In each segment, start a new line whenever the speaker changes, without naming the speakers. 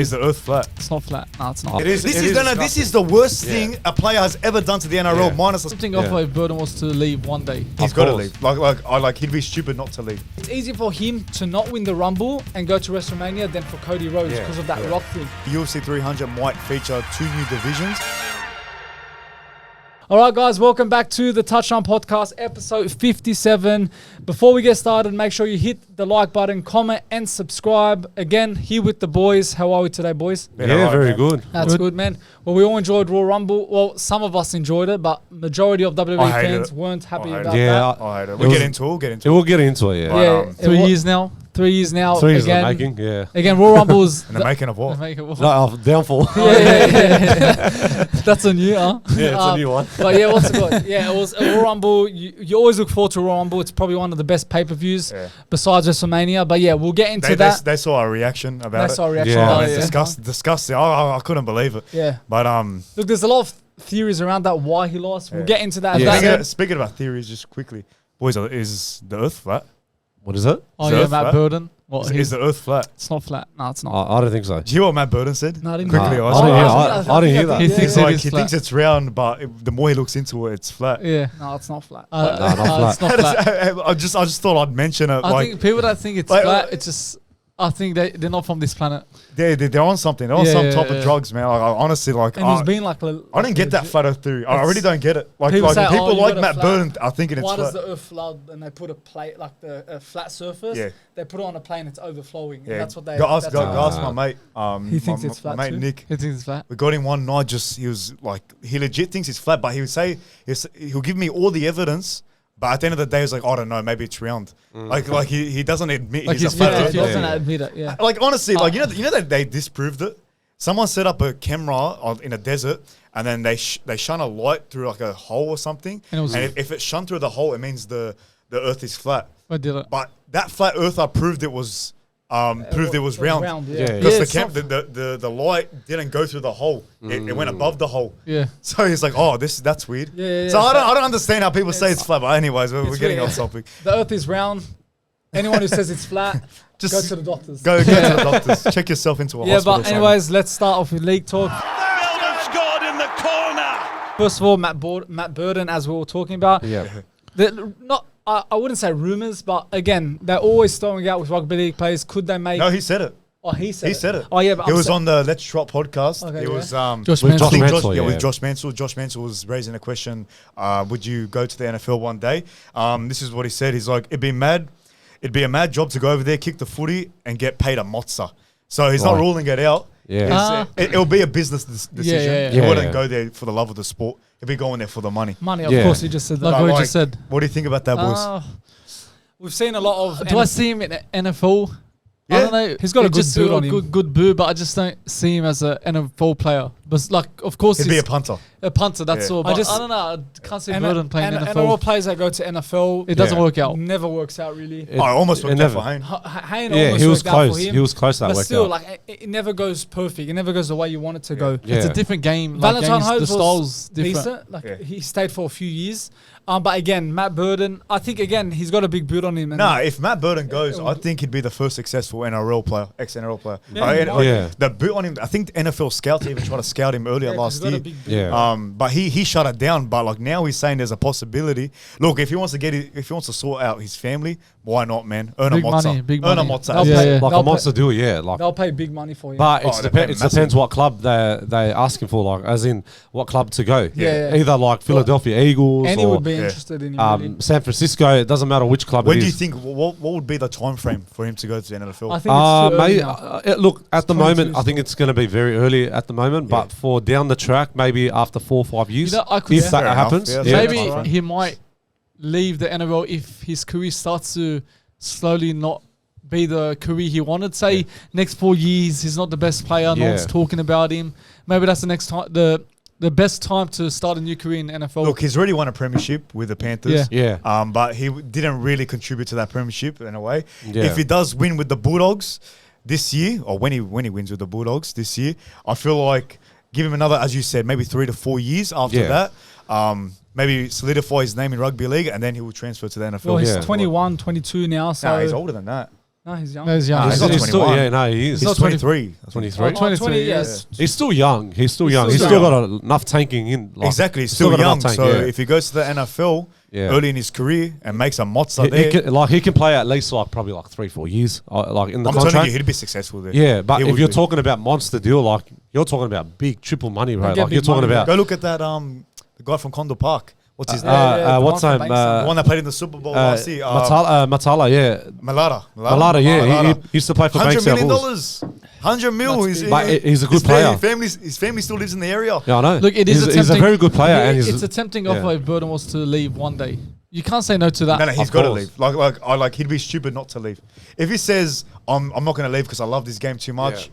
Is the earth flat?
It's not flat. No, it's not.
It is.
This is the worst thing a player has ever done to the NRL. Minus
Something off if Burton was to leave one day.
He's got to leave. Like he'd be stupid not to leave.
It's easy for him to not win the Rumble and go to WrestleMania than for Cody Rhodes because of that rock thing.
UFC 300 might feature 2 new divisions.
All right, guys, welcome back to the Touchline Podcast, episode 57. Before we get started, make sure you hit the like button, comment, and subscribe. Again, here with the boys. How are we today, boys?
Yeah, very good.
That's good, man. Well, we all enjoyed Royal Rumble. Well, some of us enjoyed it, but majority of WWE fans weren't happy about that.
I hate it. We'll get into it.
We'll get into it,
Yeah, 3 years now. 3 years now.
3 years
again,
in the making, yeah.
Again, Royal Rumble is...
And the making of what?
No, downfall.
Yeah. That's a new, huh?
Yeah, it's a new one.
But yeah, what's it called? Yeah, it was a Royal Rumble. You always look forward to Royal Rumble. It's probably one of the best pay-per-views besides WrestleMania. But yeah, we'll get into that.
They saw our reaction about it.
They saw our reaction.
Yeah.
Disgusting. I couldn't believe it.
Yeah.
But
look, there's a lot of theories around that why he lost. We'll get into that.
Speaking about theories, just quickly, boys, is the Earth flat?
What is it?
Oh yeah, Matt Burton.
Is the Earth flat?
It's not flat. No, it's not.
I don't think so.
Do you hear what Matt Burton said?
No, I didn't
quickly.
I didn't hear that.
He thinks it's round, but the more he looks into it, it's flat.
Yeah. No, it's not flat.
No, not flat.
It's not flat.
I just thought I'd mention it.
I think people that think it's flat, it's just... I think they're not from this planet.
They're on something. They're on some type of drugs, man. Like, honestly, like...
And he's been like...
I didn't get that flat Earth theory. I really don't get it. Like people like Matt Burton are thinking it's flat.
Why does the Earth flood and they put a plate, like the flat surface, they put it on a plane, it's overflowing. Yeah. And that's what they...
Go ask my mate.
He thinks it's flat
mate
too?
Nick.
He thinks it's flat?
We got him one night, he was like... He legit thinks it's flat, but he would say... He'll give me all the evidence... But at the end of the day, it's like, I don't know, maybe it's round. Like he doesn't admit
like
he's a flat earther.
He doesn't admit it, yeah.
Like, honestly, like, you know that they disproved it? Someone set up a camera in a desert, and then they shone a light through like a hole or something. And if it shone through the hole, it means the Earth is flat.
What did it?
But that flat earther proved it was... round. Because the light didn't go through the hole. It went above the hole.
Yeah.
So he's like, that's weird.
Yeah.
So I don't understand how people say it's flat. But anyways, we're getting off topic.
The Earth is round. Anyone who says it's flat,
just
go to the doctors.
Go to the doctors. Check yourself into a hospital.
Yeah, but anyways, let's start off with league talk.
Builder's scored in the corner.
First of all, Matt Burton, as we were talking about.
Yeah.
I wouldn't say rumors, but again, they're always throwing out with rugby league players. Could they make...
No, he said it.
Oh, he said
it.
Oh, yeah, but
it was on the Let's Trot podcast.
Okay,
it was
Josh Mansell.
with Josh Mansell. Josh Mansell was raising a question, would you go to the NFL one day? This is what he said. He's like, it'd be a mad job to go over there, kick the footy, and get paid a mozza. So he's not ruling it out.
Yeah.
It'll be a business decision. He wouldn't go there for the love of the sport. He'll be going there for the money.
Money, of course, he just said. Like we just said.
What do you think about that, boys?
We've seen a lot of... Do I see him in the NFL?
Yeah.
I don't know. He's got a good boot on him. Good boot, but I just don't see him as an NFL player. But like, of course,
he'd be a punter.
A punter, that's all. But I don't know. I can't see Burton playing NFL. NFL players that go to NFL, it doesn't work out. Never works out, really.
It almost worked out for Hayne.
He was close.
He was close that
worked out. But still, like, it never goes perfect. It never goes the way you want it to go.
Yeah.
It's a different game.
Valentine
Holmes, the style's different. Like, he stayed for a few years. But again, Matt Burton, I think, again, he's got a big boot on him.
If Matt Burton goes, I think he'd be the first successful NRL player, ex-NRL player. The boot on him, I think NFL scouts even tried to scout him earlier last year. But he shut it down. But like now he's saying there's a possibility. Look, if he wants to sort out his family, why not, man? Earn a mozza. Earn a mozza.
Like a monster deal, yeah.
They'll pay big money for him.
But it depends what club they're asking for, like as in what club to go.
Yeah.
Either like Philadelphia Eagles
or would be interested in him.
San Francisco. It doesn't matter which club.
When do you think what would be the time frame for him to go to the NFL?
I think it's too early
look, at the moment, I think it's going to be very early at the moment. But for down the track, maybe after 4 or 5 years, if that happens,
maybe he might leave the NRL if his career starts to slowly not be the career he wanted. Say next 4 years, he's not the best player. No one's talking about him. Maybe that's the next time. The best time to start a new career in NFL.
Look, he's already won a premiership with the Panthers.
Yeah.
But he didn't really contribute to that premiership in a way. Yeah. If he does win with the Bulldogs this year, or when he wins with the Bulldogs this year, I feel like give him another, as you said, maybe 3 to 4 years after that. Maybe solidify his name in rugby league, and then he will transfer to the NFL.
Well, he's 21, 22 now. So
he's older than that.
No, he's young. No, he's young.
He's not 21.
He is.
He's 23.
23?
23, yes.
He's still young. He's still got enough tanking in.
Exactly. He's still young. So if he goes to the NFL early in his career and makes a mozza there.
He can play at least probably 3-4 years. In the contract.
I'm telling you, he'd be successful there.
Yeah, but if you're talking about monster deal, you're talking about big triple money, right? You're talking about.
Go look at that. The guy from Condor Park. What's his name?
What's his name?
The one that played in the Super Bowl last year.
Matala, yeah.
Malata,
yeah. He used to play for Banks.
$100 million. 100 mil.
He's a good player.
His family still lives in the area.
Yeah, I know.
Look,
he's a very good player. And
it's a tempting offer if Burton was to leave one day. You can't say no to that.
No, he's got to leave. He'd be stupid not to leave. If he says, I'm not going to leave because I love this game too much,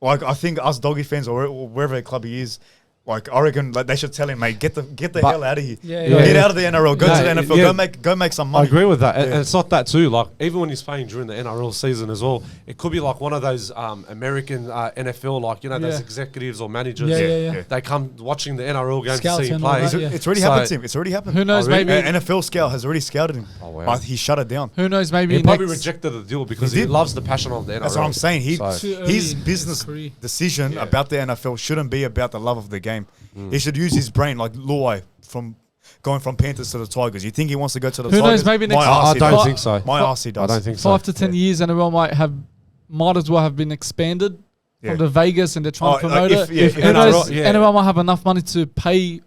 I think us Doggy fans or wherever club he is, I reckon they should tell him, mate, get the hell out of here. Get out of the NRL. Go to the NFL. Go make some money.
I agree with that. And it's not that too. Even when he's playing during the NRL season as well, it could be one of those American NFL, those executives or managers. They come watching the NRL game to see him play.
It's already happened to him. It's already happened.
Who knows? Maybe
an NFL scout has already scouted him. Oh, wow. But he shut it down.
Who knows? Maybe
he probably rejected the deal because he loves the passion of the NRL.
That's what I'm saying. His business decision about the NFL shouldn't be about the love of the game. He should use his brain like Luai from going from Panthers to the Tigers. You think he wants to go to the Tigers?
Who knows? Maybe next year.
I don't think so.
My arse he does.
I don't think so.
5 to 10 years, NRL might as well have been expanded from the Vegas, and they're trying to promote it. NRL might have enough money to pay.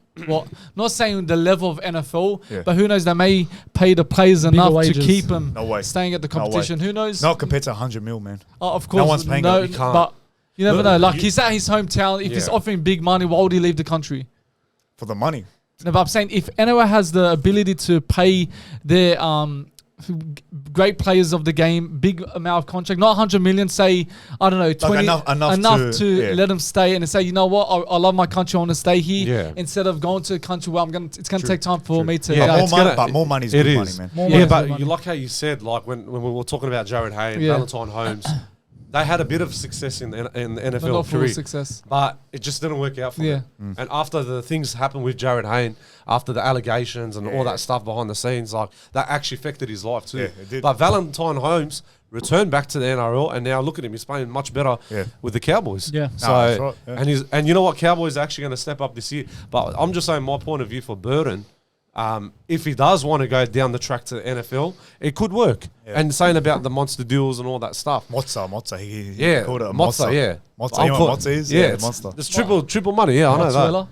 Not saying the level of NFL, but who knows? They may pay the players enough to keep them staying at the competition. Who knows?
Not compared to 100 mil, man.
Of course,
no one's paying it.
But you never know. He's at his hometown. If he's offering big money, why would he leave the country?
For the money.
No, but I'm saying if NRL has the ability to pay their great players of the game big amount of contract, not 100 million, say, I don't know, 20, enough to let them stay and say, you know what, I love my country, I want to stay here, instead of going to a country where it's going to take time for me to...
But more money is good money, man.
But you like how you said, when we were talking about Jared Hay and Valentine Holmes, they had a bit of success in the NFL career,
success,
but it just didn't work out for them. And after the things happened with Jared Hayne, after the allegations and all that stuff behind the scenes, that actually affected his life too. It did. But Valentine Holmes returned back to the NRL, and now look at him; he's playing much better with the Cowboys. So and you know what, Cowboys are actually going to step up this year. But I'm just saying, my point of view for Burton. If he does want to go down the track to the NFL, it could work. And saying about the monster deals and all that stuff.
Mozza. He called it a
Mozza.
Mozza. You know what Mozza is?
Yeah,
monster.
It's triple money. I know that.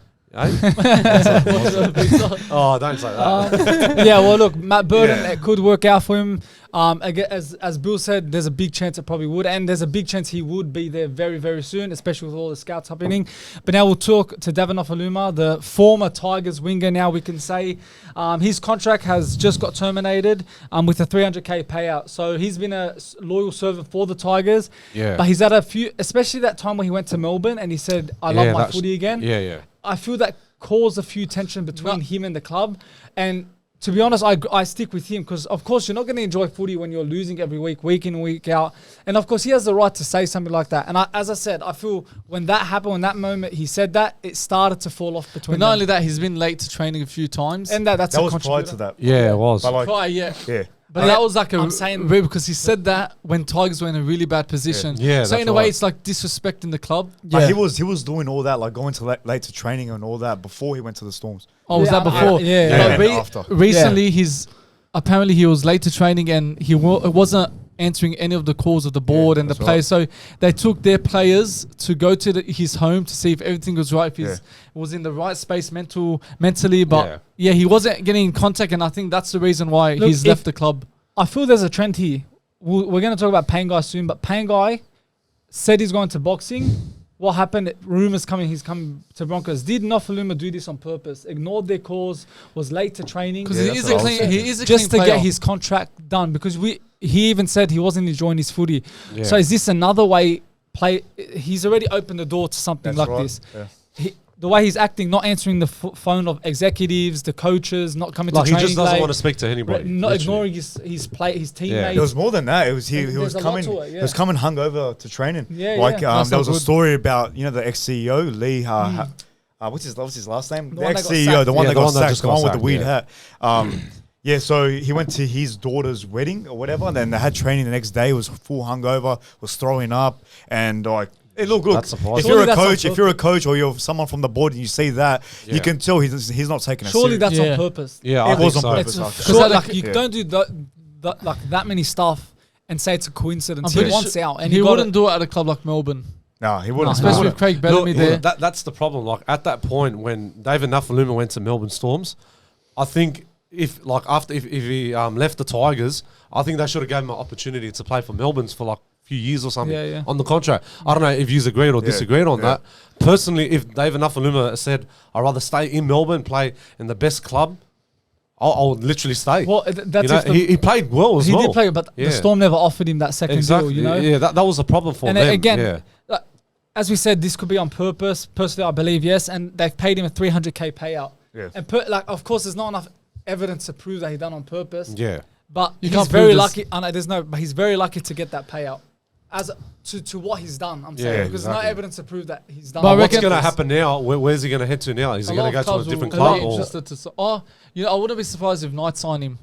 Oh, don't say that.
Well, look, Matt Burton, it could work out for him. As Bill said, there's a big chance it probably would, and there's a big chance he would be there very, very soon, especially with all the scouts happening. But now we'll talk to David Nofoaluma, the former Tigers winger. Now we can say his contract has just got terminated with a $300K payout. So he's been a loyal servant for the Tigers. Yeah. But he's had a few, especially that time when he went to Melbourne and he said, "I love my footy again."
Yeah.
I feel that caused a few tension between him and the club. And to be honest, I stick with him because, of course, you're not going to enjoy footy when you're losing every week, week in, week out. And, of course, he has the right to say something like that. And as I said, I feel when that happened, when that moment he said that, it started to fall off between them.
Not only that, he's been late to training a few times.
And that's
that was prior to that.
Yeah, it was.
But that was I'm saying because he said that when Tigers were in a really bad position. So in a way, it's like disrespecting the club.
But he was doing all that, going to late to training and all that before he went to the Storms.
Oh, was that before?
After.
Recently, apparently he was late to training and he wasn't answering any of the calls of the board and the players. Right. So they took their players to go to his home to see if everything was right, if he was in the right space mentally. But he wasn't getting in contact, and I think that's the reason why he's left the club.
I feel there's a trend here. We're going to talk about Pangai soon, but Pangai said he's going to boxing. What happened? Rumors coming, he's coming to Broncos. Did Nofoaluma do this on purpose? Ignored their calls, was late to training.
Because he is a clean
just to get his contract done. Because he even said he wasn't enjoying his footy. Yeah. So is this another way? He's already opened the door to something this. Yeah. The way he's acting, not answering the phone of executives, the coaches, not coming to training.
He just doesn't want to speak to anybody.
Not ignoring his teammates.
Yeah. It was more than that. It was he was coming. He was coming hungover to training. There was a story about the ex-CEO Lee. What's his last name? The ex-CEO, the one that got sacked, the one with the weird hat. Yeah, so he went to his daughter's wedding or whatever, and then they had training the next day. Was full hungover, was throwing up, and like, hey, look. If you're a coach or you're someone from the board, and you see that, you can tell he's not taking it.
Surely that's on purpose.
Yeah,
it was on purpose.
Because you don't do that many stuff and say it's a coincidence. He wants out, and
he wouldn't do it at a club like Melbourne.
No, he wouldn't.
Especially with Craig Bellamy there.
That's the problem. Like at that point when David Nofoaluma went to Melbourne Storms, I think if he left the Tigers, I think they should have given him an opportunity to play for Melbourne's for like a few years or something on the contract. I don't know if you agreed or disagreed on that. Personally, if David Nofoaluma said, I'd rather stay in Melbourne, play in the best club, I would literally stay.
Well, that's
he played well as well.
He did play, but the Storm never offered him that second deal, you know?
Yeah, that was a problem for them.
And again, as we said, this could be on purpose. Personally, I believe yes, and they've paid him a $300K payout.
Yes.
And of course, there's not enough evidence to prove that he done on purpose.
Yeah,
but he's very lucky. But he's very lucky to get that payout as to what he's done. I'm saying because there's no evidence to prove that he's done.
But what's going to happen now? Where's he going to head to now? Is he going to go to a different club?
I wouldn't be surprised if Knight sign him,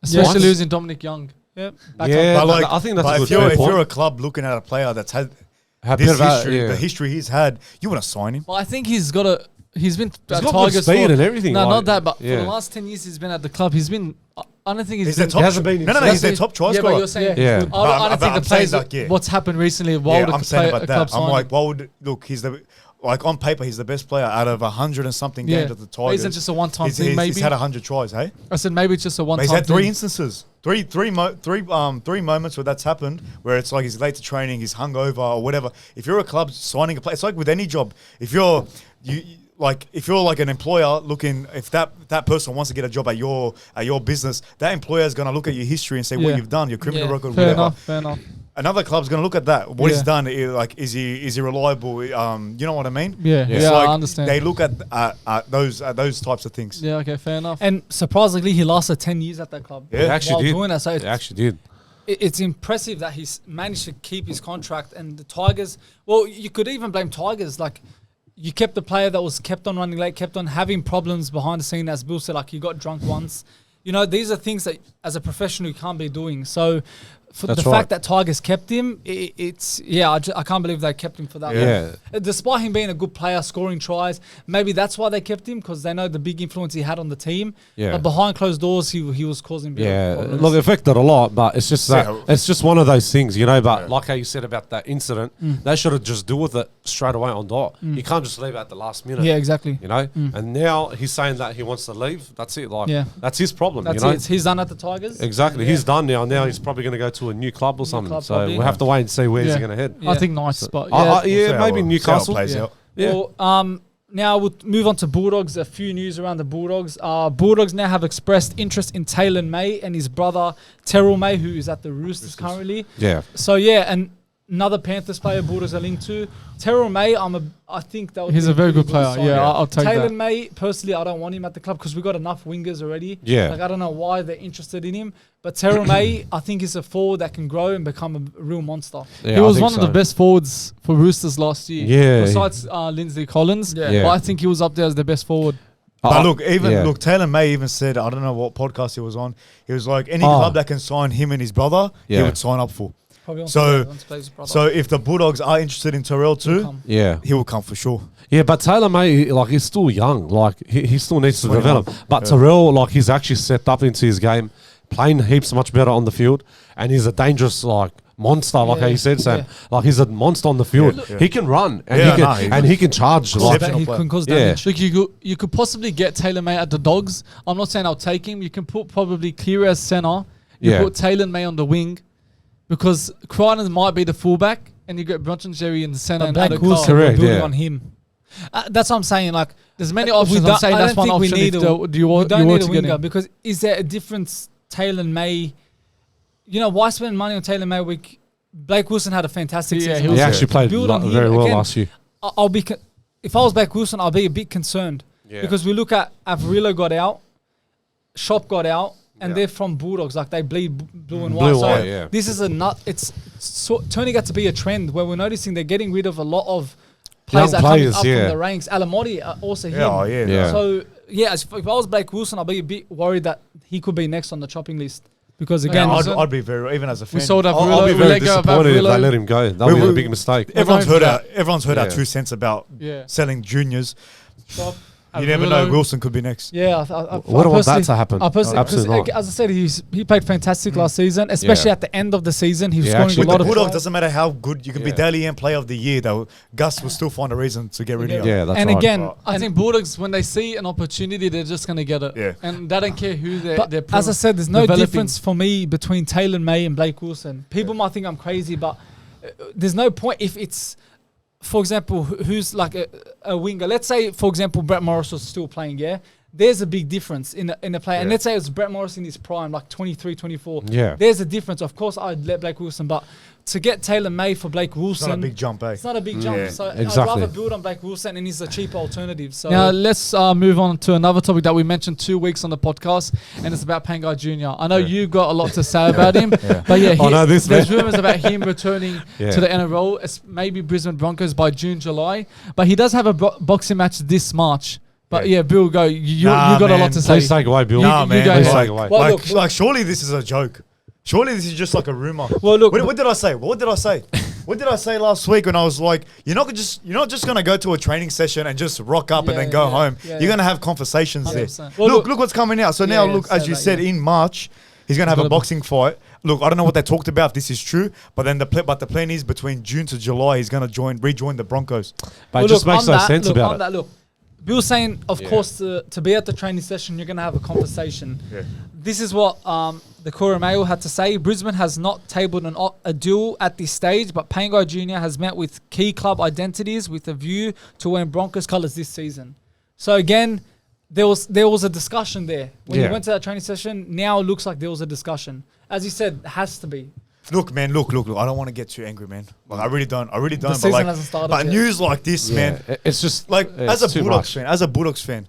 especially losing Dominic Young.
But I think that's a good point.
If you're a club looking at a player that's had this history, the history he's had, you want to sign him.
Well, I think he's been at
Tigers speed and everything.
No, not that, but for the last 10 years he's been at the club. He's been. I don't think he's
their top. He's their top try scorer.
But you're saying, I don't think the players. What's happened recently? Why would
I'm saying about that. I'm like, he's on paper he's the best player out of 100 and something games at the Tigers.
Isn't just a one-time thing? Maybe
he's had 100 tries. Hey,
I said maybe it's just a one-time.
He's had 3 instances, three moments where that's happened, where it's like he's late to training, he's hungover or whatever. If you're a club signing a player, it's like with any job. If you're like an employer looking, if that person wants to get a job at your business, that employer is going to look at your history and say what you've done, your criminal record, whatever.
Fair enough.
Another club's going to look at that. What he's done, is he reliable? You know what I mean?
Yeah, I understand.
They look at those types of things.
Yeah, okay, fair enough.
And surprisingly, he lasted 10 years at that club.
Yeah, actually did.
Doing that, so
he actually did.
It's impressive that he's managed to keep his contract. And the Tigers, well, you could even blame Tigers. Like, you kept the player that was kept on running late, kept on having problems behind the scene, as Bill said, like he got drunk once. You know, these are things that as a professional you can't be doing. So for the fact that Tigers kept him, I can't believe they kept him for that long. Despite him being a good player, scoring tries, maybe that's why they kept him, because they know the big influence he had on the team. Yeah. But behind closed doors, he was causing big problems.
Look, it affected a lot, but it's just it's just one of those things, you know. But like how you said about that incident, they should have just dealt with it straight away on dot. You can't just leave it at the last minute.
Yeah, exactly.
You know, and now he's saying that he wants to leave. That's it. Like, that's his problem.
That's
you know?
it. He's done at the Tigers.
Exactly. Yeah. He's done now. Now he's probably going to go to a new club or something. So we'll have to wait and see where he's going to head.
I think nice spot.
Maybe Newcastle.
Well, now we'll move on to Bulldogs. A few news around the Bulldogs. Bulldogs now have expressed interest in Taylan May and his brother Terrel May, who is at the Roosters currently.
Yeah.
So and another Panthers player Bulldogs are linked to. Terrel May, I think that would
he's
be
a very good player.
Sign.
Yeah, I'll take that.
Taylan May, personally, I don't want him at the club because we got enough wingers already.
Yeah.
Like, I don't know why they're interested in him. But Terrel May, I think is a forward that can grow and become a real monster.
Yeah, he was one of the best forwards for Roosters last year.
Yeah.
Besides Lindsay Collins. Yeah. But I think he was up there as the best forward.
But look, Taylan May even said, I don't know what podcast he was on. He was like, any club that can sign him and his brother, he would sign up for. So if the Bulldogs are interested in Terrel too, he will come for sure.
Yeah, but Taylan May, like, he's still young. Like, he still needs to develop. But Terrel, like, he's actually stepped up into his game, playing heaps much better on the field, and he's a dangerous, like, monster, like how you said, Sam. Like, he's a monster on the field. He can run, and he can charge.
He can cause damage.
Look, you could possibly get Taylan May at the Dogs. I'm not saying I'll take him. You can put probably Clear as centre. You put Taylan May on the wing. Because Crichton might be the fullback, and you get Bronson Jerry in the centre. And
Black Goose building on him. That's what I'm saying. Like,
there's many options. I'm saying that's one option.
We don't need a winger, because is there a difference? Taylan May, why spend money on Taylan May? Blake Wilson had a fantastic season.
He actually played very well last year.
If I was Blake Wilson, I'll be a bit concerned because we look at Averillo got out, Shop got out. And they're from Bulldogs, like they bleed blue and white. This is it's turning out to be a trend where we're noticing they're getting rid of a lot of players that come up from the ranks. Alamotti also here.
So
if I was Blake Wilson, I'd be a bit worried that he could be next on the chopping list. Because again,
I'd be very, even as a fan.
We sold up
I'll be very disappointed if they let him go. That would be a big mistake.
Everyone's heard our 2 cents about selling juniors. You never know. Wilson could be next.
Yeah,
I want that to happen.
Absolutely not. As I said, he played fantastic last season, especially at the end of the season. He was scoring a lot of
Bulldogs. Doesn't matter how good you can be. Daily and Player of the Year, though, Gus will still find a reason to get rid of him.
Yeah, that's
and
right.
Again,
I think Bulldogs, when they see an opportunity, they're just going to get it. Yeah. And they don't care who they're
as I said, there's no difference for me between Taylan May and Blake Wilson. People might think I'm crazy, but there's no point if it's. For example, who's like a winger? Let's say, for example, Brett Morris was still playing, there's a big difference in the player. And let's say it's Brett Morris in his prime, like 23, 24.
Yeah.
There's a difference. Of course, I'd let Blake Wilson, but to get Taylan May for Blake Wilson...
It's not a big jump,
It's not a big jump. So
exactly.
I'd rather build on Blake Wilson, and he's a cheaper alternative. So
now, let's move on to another topic that we mentioned 2 weeks on the podcast, and it's about Pangai Jr. I know you got a lot to say about him, but there's rumours about him returning to the NRL, maybe Brisbane Broncos by June, July. But he does have a boxing match this March. But Bill, go. You got a lot to say.
Please take away, Bill.
Please take
away.
Well,
like, surely this is a joke. Surely this is just like a rumor.
Well, look.
What did I say? What did I say last week when I was like, you're not just gonna go to a training session and just rock up and then go home. You're gonna have conversations 100%. There. Well, look what's coming out. So now, look, as you said, in March, he's gonna have a boxing fight. Look, I don't know what they talked about, if this is true, but then the plan is between June to July, he's gonna rejoin the Broncos.
But it just makes no sense about it.
Look, Bill's saying, of course, to be at the training session, you're going to have a conversation. Yeah. This is what the Courier Mail had to say. Brisbane has not tabled a deal at this stage, but Pangai Jr. has met with key club identities with a view to wearing Broncos colours this season. So again, there was a discussion there. When you went to that training session, now it looks like there was a discussion. As you said, it has to be.
Look, man, look. I don't want to get too angry, man. Like, I really don't.
The season hasn't started
but
yet.
News like this, man.
It's just
like as a Bulldogs fan.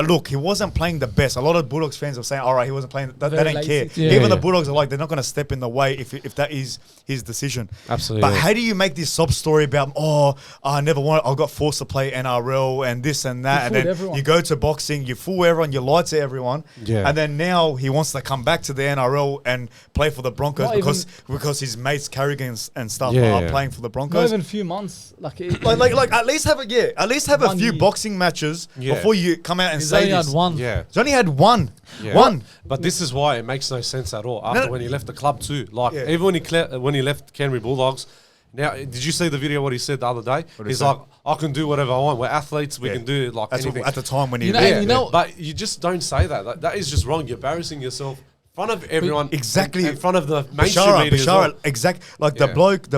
Look, he wasn't playing the best. A lot of Bulldogs fans are saying, all right, he wasn't playing. They don't care. Even the Bulldogs are like, they're not going to step in the way if that is his decision.
Absolutely.
But how do you make this sob story about, I got forced to play NRL and this and that. And then you go to boxing, you fool everyone, you lie to everyone. Yeah. And then now he wants to come back to the NRL and play for the Broncos because his mates Carrigan and stuff are playing for the Broncos.
Not even a few months. Like
at least have a few boxing matches before you come out and
He's only had one.
Yeah. He's only had one.
Yeah.
One.
But this is why it makes no sense at all after when he left the club too. Like, even when he left Canterbury Bulldogs, now, did you see the video what he said the other day? He's like, I can do whatever I want. We're athletes. We can do like anything.
At the time when he
But you just don't say that. That is just wrong. You're embarrassing yourself in front of everyone.
Exactly.
In front of the mainstream media as well.
Exactly. Like the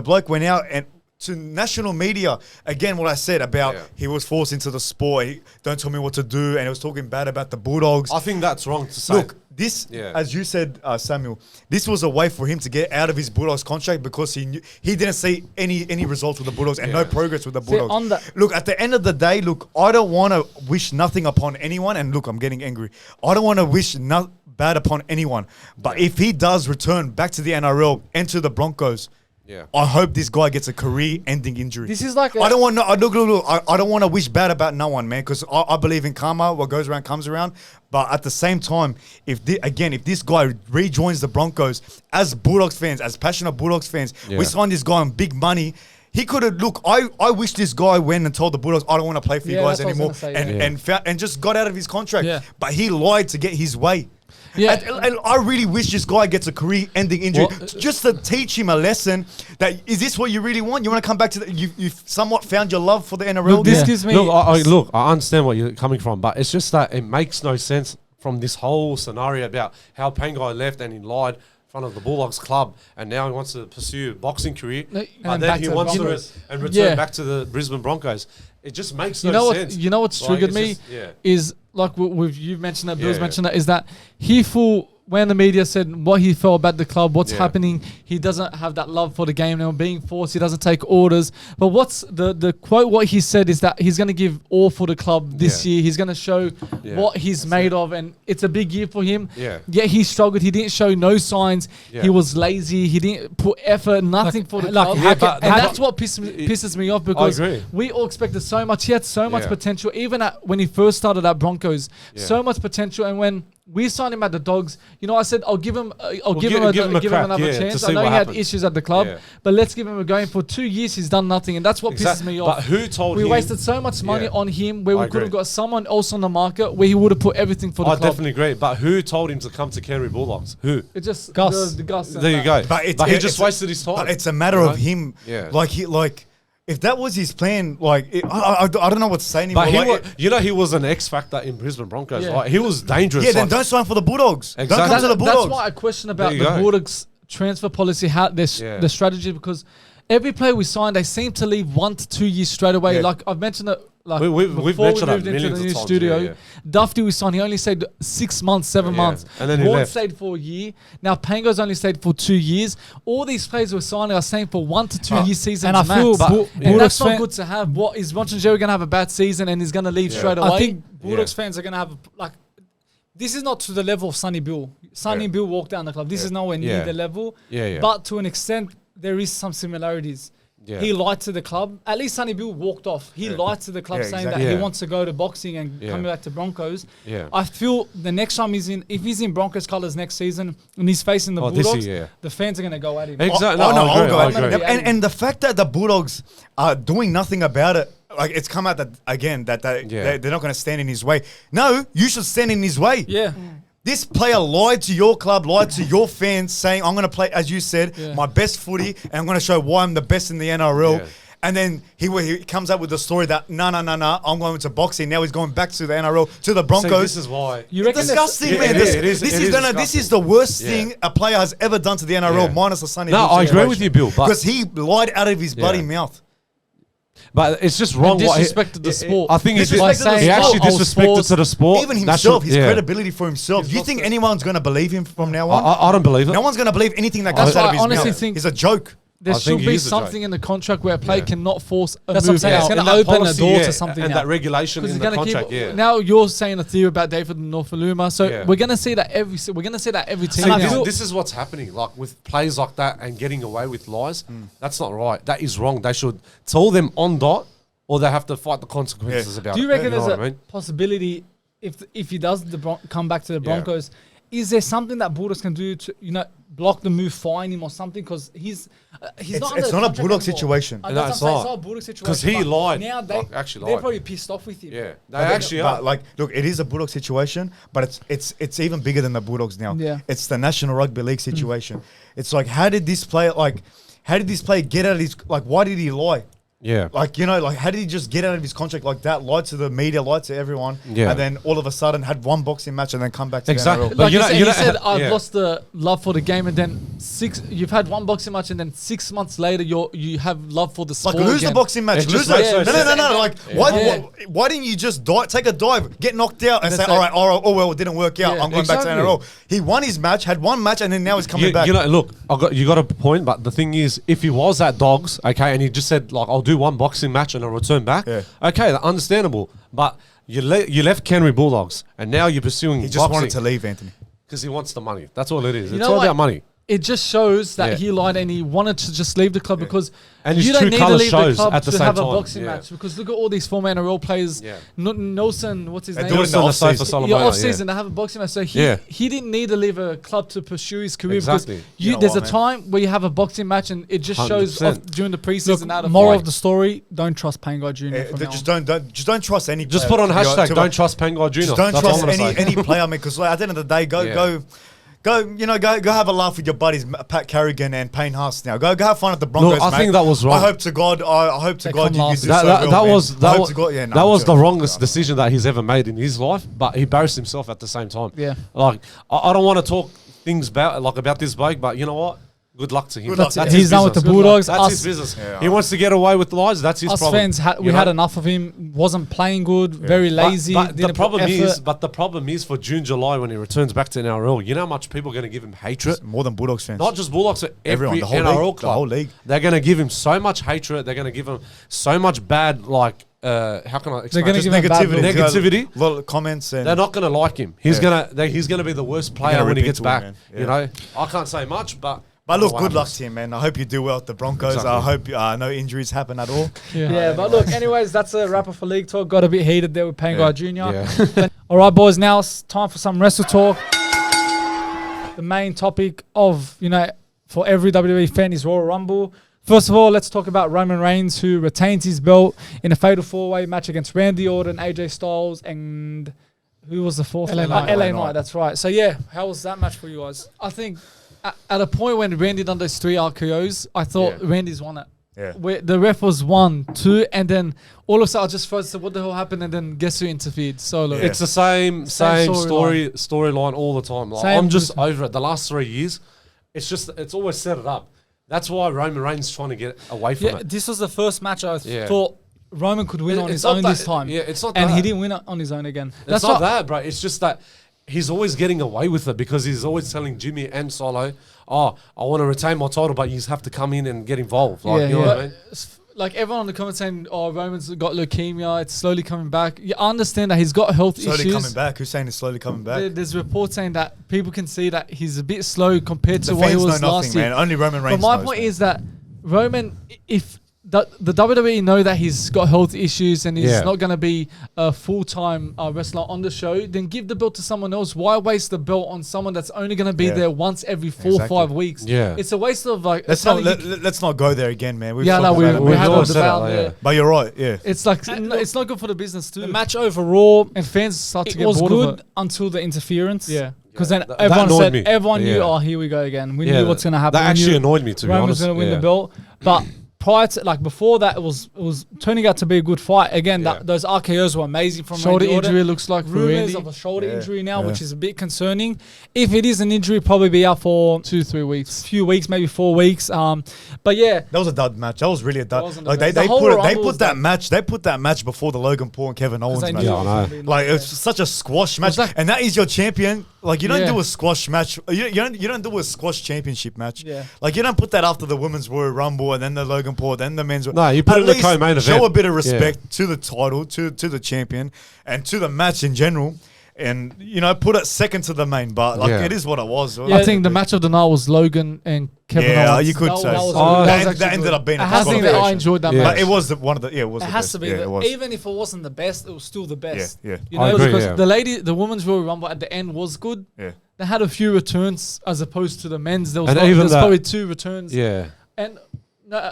bloke went out and to national media, again, what I said about he was forced into the sport. Don't tell me what to do. And he was talking bad about the Bulldogs.
I think that's wrong to say.
Look, this, as you said, Samuel, this was a way for him to get out of his Bulldogs contract because he didn't see any results with the Bulldogs and no progress with the Bulldogs. Look, at the end of the day, I don't want to wish nothing upon anyone. And look, I'm getting angry. I don't want to wish bad upon anyone. But if he does return back to the NRL and to the Broncos, I hope this guy gets a career-ending injury.
This is like
I don't want I don't want to wish bad about no one, man, because I believe in karma. What goes around comes around. But at the same time, if this guy rejoins the Broncos, as Bulldogs fans, as passionate Bulldogs fans, we signed this guy on big money. He could have I wish this guy went and told the Bulldogs, I don't want to play for you guys anymore, and just got out of his contract. Yeah. But he lied to get his way. Yeah, and I really wish this guy gets a career-ending injury just to teach him a lesson. That is this what you really want? You want to come back to you've somewhat found your love for the NRL.
Look, this gives me
look. I understand what you're coming from, but it's just that it makes no sense from this whole scenario about how Pangai left and he lied in front of the Bulldogs club, and now he wants to pursue a boxing career, and then he wants to return back to the Brisbane Broncos. It just makes no sense.
You know what's triggered me is like you've mentioned that, Bill's mentioned that, is that when the media said what he felt about the club, what's happening, he doesn't have that love for the game now, being forced, he doesn't take orders. But what's the quote, what he said is that he's going to give all for the club this year. He's going to show what he's made of, and it's a big year for him. Yeah, he struggled. He didn't show no signs. He was lazy. He didn't put effort, nothing for the club. And that's what pisses me off, because we all expected so much. He had so much potential. Even when he first started at Broncos, Broncos. So much potential. And when we signed him at the Dogs, you know, I said I'll give him another chance. I know he had issues at the club, but let's give him a go. And for 2 years, he's done nothing, and that's what pisses me off.
But who told him?
We wasted so much money on him where we could have got someone else on the market where he would have put everything for the club.
I definitely agree. But who told him to come to Canterbury Bulldogs? Who?
It just
Gus.
The Gus.
There you go. But he just wasted his time.
But it's a matter of him. Like if that was his plan, I don't know what to say anymore.
But he was an X factor in Brisbane Broncos. Right? He was dangerous.
Yeah, then don't sign for the Bulldogs.
Exactly.
Don't come to the Bulldogs.
That's why I question about the Bulldogs transfer policy, how the strategy, because every player we signed, they seem to leave 1 to 2 years straight away. Yeah. Like I've mentioned it. Like
we've mentioned
moved into the new studio, Dufty we signed. He only stayed 6 months, 7 months.
And then he
stayed for a year. Now Pango's only stayed for 2 years. All these players we're signing are staying for 1 to 2 year seasons.
And I feel
that's not good to have. What is Jerry going to have a bad season and he's going to leave straight away?
I think Bulldogs fans are going to have this is not to the level of Sonny Bill. Sonny Bill walked down the club. This is nowhere near the level. But to an extent, there is some similarities. He lied to the club. At least Sonny Bill walked off. He lied to the club saying that he wants to go to boxing and come back to Broncos. I feel the next time if he's in Broncos colours next season and he's facing the Bulldogs, the fans are going to go at him.
Exactly.
I'll go. And the fact that the Bulldogs are doing nothing about it, like it's come out that again that they're not going to stand in his way. No, you should stand in his way.
Yeah.
This player lied to your club, lied to your fans, saying, I'm going to play, as you said, my best footy, and I'm going to show why I'm the best in the NRL. Yeah. And then he comes up with the story that, no, I'm going to boxing. Now he's going back to the NRL, to the Broncos.
See, this is why.
It's disgusting, man. This is the worst thing a player has ever done to the NRL, minus the Sonny Bill.
No, I agree with you, Bill.
Because he lied out of his bloody mouth.
But it's just wrong.
He disrespected the sport.
I think he
actually
disrespected to the sport.
Even himself, his credibility for himself. Do you think anyone's going to believe him from now on?
I don't believe it.
No one's going to believe anything that comes out of his mouth. I honestly think
he's
a joke.
There should be something in the contract where a player cannot force a
That's
move
what I'm saying.
out.
It's going to open the door to something
and that regulation in the contract.
Now you're saying a theory about David Nofoaluma, so we're going to see that every team.
See, this is what's happening. Like with plays like that and getting away with lies, that's not right. That is wrong. They should tell them on dot, or they have to fight the consequences about it.
Do you reckon there's a possibility if he does come back to the Broncos? Is there something that Bulldogs can do to block the move, fine him or something? Because he's not.
It's not a Bulldog situation.
No, it's not a Bulldog situation.
Because he lied.
Now they're probably pissed off with him.
Yeah, they actually are.
But look, it is a Bulldog situation, but it's even bigger than the Bulldogs now.
Yeah.
It's the National Rugby League situation. It's like, how did this player get out of his, why did he lie?
Yeah.
How did he just get out of his contract like that, lied to the media, lied to everyone, and then all of a sudden had one boxing match and then come back to the NRL?
Like he said, I've lost the love for the game, and then you've had one boxing match, and then 6 months later, you have love for the sport
lose the boxing match. Lose it. Why didn't you just take a dive, get knocked out, and say, all right, it didn't work out. I'm going back to the NRL. He won his match, had one match, and then now he's coming back.
Look, you got a point, but the thing is, if he was at Dogs, okay, and he just said, I'll do one boxing match and I'll return back. Yeah. Okay, understandable. But you left Canterbury Bulldogs and now you're pursuing boxing.
He just wanted to leave, Anthony.
Because he wants the money. That's all it is. It's all about money.
It just shows that he lied and he wanted to just leave the club because
and
you don't need to leave the club
at the
to
same
have
time.
a boxing match. Because look at all these former NRL players. Yeah. Nelson, what's his name?
Nelson
off season, they have a boxing match. So he didn't need to leave a club to pursue his career.
Exactly.
Because there's a time where you have a boxing match and it just shows off during the preseason.
Moral of the story: don't trust Pangai Jr.
Just don't trust any.
Just put on hashtag don't trust Pangai Jr.
Just don't trust any player, man. Because at the end of the day, Go have a laugh with your buddies, Pat Carrigan and Payne Haas. Now, go have fun at the Broncos.
I think that was wrong.
I hope to God you do so
that was the wrongest decision that he's ever made in his life. But he embarrassed himself at the same time.
Yeah,
I don't want to talk things about this bloke, but you know what? Good luck to him.
He's done with the Bulldogs.
That's his business. Yeah. He wants to get away with lies. That's his problem.
Us fans, we had enough of him. Wasn't playing good. Very lazy.
But the problem is for June, July when he returns back to NRL. You know how much people are going to give him hatred.
It's more than Bulldogs fans.
Not just Bulldogs, but everyone. The whole NRL
league,
club.
The whole league.
They're going to give him so much hatred. They're going to give him so much bad how can I explain?
They're going to give him
negativity.
Little comments. And
they're not going to like him. He's going to be the worst player when he gets back. You know, I can't say much, but
But look, good luck to him, man. I hope you do well at the Broncos. Exactly. I hope no injuries happen at all.
But look, anyways, that's a wrap up for League Talk. Got a bit heated there with Pangai Jr. Yeah. All right, boys, now it's time for some Wrestle Talk. The main topic of, for every WWE fan is Royal Rumble. First of all, let's talk about Roman Reigns, who retains his belt in a fatal 4-way match against Randy Orton, AJ Styles, and who was the fourth?
LA
Knight, that's right. So, how was that match for you guys?
I think at a point when Randy done those 3 RKOs, I thought Randy's won it. Yeah. Where the ref was 1, 2, and then all of a sudden I just froze. What the hell happened? And then guess who interfered? Solo.
It's the same storyline all the time. Like, I'm just over it. The last 3 years, it's always set it up. That's why Roman Reigns is trying to get away from it.
This was the first match I thought Roman could win on his own this time.
Yeah, it's not
and he didn't win it on his own again.
It's not that, bro. It's just that he's always getting away with it because he's always telling Jimmy and Solo, I want to retain my title, but you have to come in and get involved. Like, you know what I mean?
Like everyone on the comments saying, Roman's got leukemia, it's slowly coming back. You understand that he's got health issues.
Slowly coming back? Who's saying it's slowly coming back?
There's reports saying that people can see that he's a bit slow compared to what he was last year.
Man. Only Roman Reigns
But my point is that Roman, if the WWE know that he's got health issues and he's not going to be a full-time wrestler on the show, then give the belt to someone else. Why waste the belt on someone that's only going to be there once every 4 or 5 weeks? Yeah. It's a waste of like...
Let's not go there again, man.
We had a debate.
But you're right, yeah.
It's like, it's not good for the business too.
The match overall,
and fans start to get bored
of it. It was good until the interference. Yeah. Because then everyone knew, here we go again. We knew what's going to happen.
That actually annoyed me, to be honest.
Roman's going to win the belt. But prior to, before that, it was turning out to be a good fight. Again, those RKOs were amazing from
shoulder injury. Looks like
rumors of a shoulder injury now, which is a bit concerning. If it is an injury, probably be out for
2-3 weeks,
few weeks, maybe 4 weeks. But
that was a dud match. That was really a dud. They put that match before the Logan Paul and Kevin Owens match.
Yeah, I know.
Like it's such a squash match, and that is your champion. Like you don't do a squash match. You don't do a squash championship match. Yeah. Like you don't put that after the women's Royal Rumble and then the Logan Paul, then the men's.
No, you put it in the co-main event.
Show a bit of respect to the title, to the champion, and to the match in general. And put it second to the main, but it is what it was.
Yeah, I think the match of the night was Logan and Kevin Owens.
Yeah, you could say. That ended up being.
I think that I enjoyed that match.
But it was one of the. Yeah, it was.
It has to be. Even if it wasn't the best, it was still the best.
Yeah.
I agree, because the women's Royal Rumble at the end was good.
Yeah.
They had a few returns as opposed to the men's. There was probably 2 returns.
Yeah.
And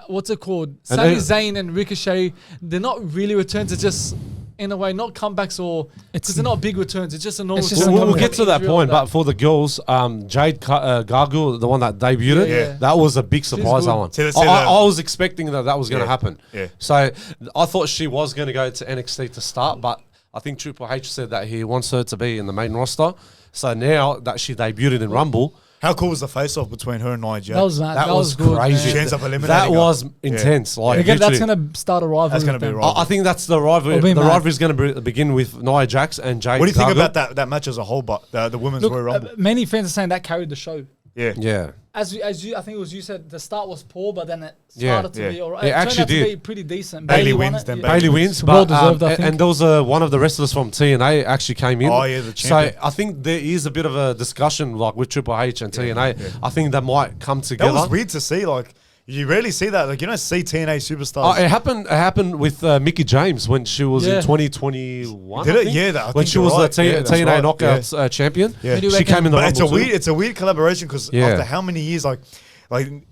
what's it called? Sami Zayn and Ricochet. They're not really returns. It's just, in a way, not comebacks because they're not big returns. It's just a normal.
We'll get to that point, but for the girls, Jade Gargoyle, the one that debuted, that was a big surprise. That one. I was expecting that was going to happen.
Yeah.
So I thought she was going to go to NXT to start, but I think Triple H said that he wants her to be in the main roster. So now that she debuted in Rumble.
How cool was the face-off between her and Nia Jax?
That was crazy.
She ends up eliminating
that was intense. Like
again, that's going to start a rivalry.
That's going to be a rivalry.
I think that's the rivalry. The rivalry is going to begin with Nia Jax and Jade.
What do you think about that match as a whole? But the women's Royal Rumble.
Many fans are saying that carried the show.
Yeah.
As you, I think it was you said the start was poor, but then it started to be alright.
It actually
turned out to be pretty decent.
Bailey wins.
Bailey wins,
well deserved. I think.
And there was one of the wrestlers from TNA actually came in.
Oh yeah, the champion.
So I think there is a bit of a discussion with Triple H and TNA. Yeah. I think that might come together.
That was weird to see. Like you rarely see that. Like you don't see TNA superstars.
It happened with Mickie James when she was in 2021.
Did it? Yeah,
when she was the TNA Knockouts champion.
Yeah.
She came in the Rumble.
It's a weird collaboration because after how many years, like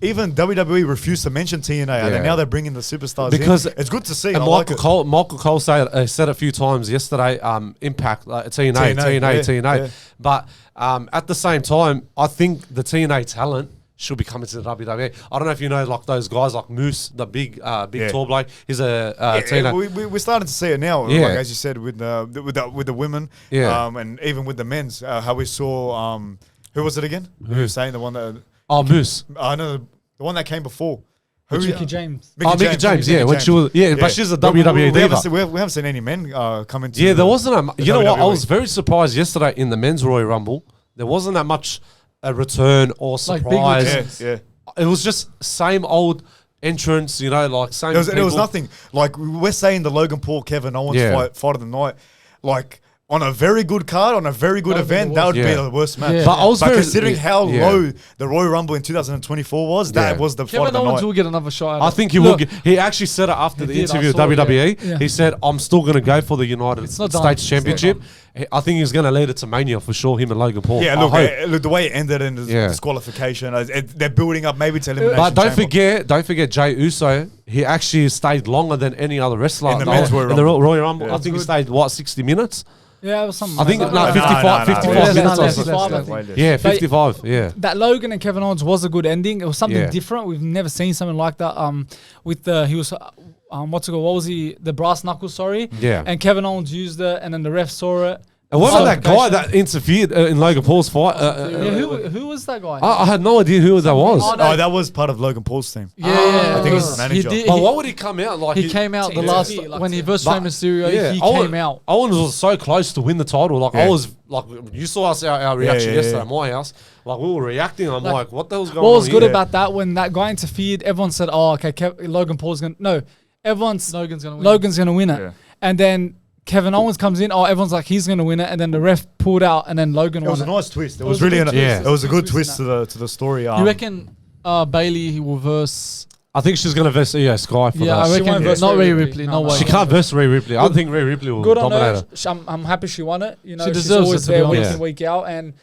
even WWE refused to mention TNA, and then now they're bringing the superstars
because
in. It's good to see.
And Michael Cole said a few times yesterday, Impact, TNA.
Yeah.
But at the same time, I think the TNA talent should be coming to the WWE. I don't know if you know, like those guys like Moose, the big tall bloke. He's a TNA.
We're starting to see it now, like as you said, with the women, and even with the men's. How we saw, who was it again? Who was saying the one that?
Moose.
I know the one that came before.
Mickie James.
Mickie James. When she was, but she's a WWE diva.
We haven't seen any men come into.
Yeah, there wasn't. You know what? I was very surprised yesterday in the men's Royal Rumble. There wasn't that much a return or surprise.
Yeah.
It was just same old entrance. Like same.
There was nothing. Like we're saying the Logan Paul Kevin Owens fight of the night. Like on a very good card, on a very good event, that would be the worst match.
Yeah.
But considering how low the Royal Rumble in 2024 was, that was the fight of the night.
Kevin Owens will get another shot.
I think he will. He actually said it after the interview with WWE. He said, "I'm still going to go for the United States Championship." I think he's going to lead it to Mania for sure. Him and Logan Paul.
Yeah, look, the way it ended in the disqualification, they're building up maybe to elimination.
But don't forget Jey Uso. He actually stayed longer than any other wrestler
in the men's
Royal Rumble. I think he stayed 60 minutes.
Yeah, it was something.
I think 55 minutes. Yeah, 55. Yeah.
That Logan and Kevin Owens was a good ending. It was something different. We've never seen something like that. With he was what's it called? What was he? The brass knuckles. Sorry.
Yeah.
And Kevin Owens used it, and then the ref saw it.
And what about that guy that interfered in Logan Paul's fight?
Who was that guy?
I had no idea who that was.
Oh, that was part of Logan Paul's team.
Yeah,
I think he's his manager.
But why would he come out like
he came out the last when he versus Rey Mysterio? He came out.
Owens was so close to win the title. Like I was like, you saw us our reaction yesterday at my house. Like we were reacting. I'm like, what the hell's going on?
What was good about that when that guy interfered? Everyone said, "Oh, okay, Logan Paul's gonna." No, Logan's gonna win it, and then Kevin Owens comes in. Oh, everyone's like, he's going to win it. And then the ref pulled out and then Logan won it.
It was a nice twist. It was really it was a good twist to the story.
You reckon Bailey will verse...
I think she's going to verse Sky for that.
I reckon not Rhea Ripley. No way.
She can't verse Rhea Ripley. I don't think Rhea Ripley will dominate her.
I'm happy she won it. You know,
she
she's
deserves
always
it,
there week in, week out. And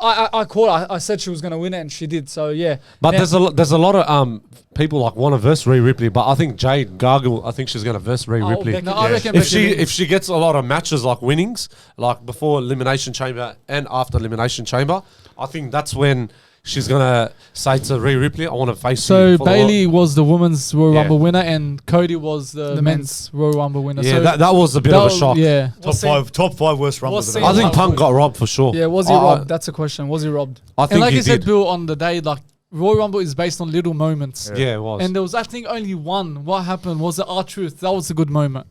I called. I said she was going to win it, and she did. So yeah.
But there's a lot of people like want to verse Rhea Ripley, but I think Jade Gargle. I think she's going to verse Rhea Ripley.
No, I reckon
if she gets a lot of matches like winnings, like before Elimination Chamber and after Elimination Chamber, I think that's when she's going to say to Rhea Ripley, I want to face you.
So Bailey was the women's Royal Rumble winner and Cody was the men's Royal Rumble winner.
Yeah,
so
that was a bit of a shock.
Yeah.
Top five worst Rumbles.
I think Punk got robbed for sure.
Yeah, was he robbed? That's a question. Was he robbed?
I think
and like
he
I said, Bill, on the day, like Royal Rumble is based on little moments.
Yeah, it was.
And there was, I think, only one. What happened was the R-Truth. That was a good moment.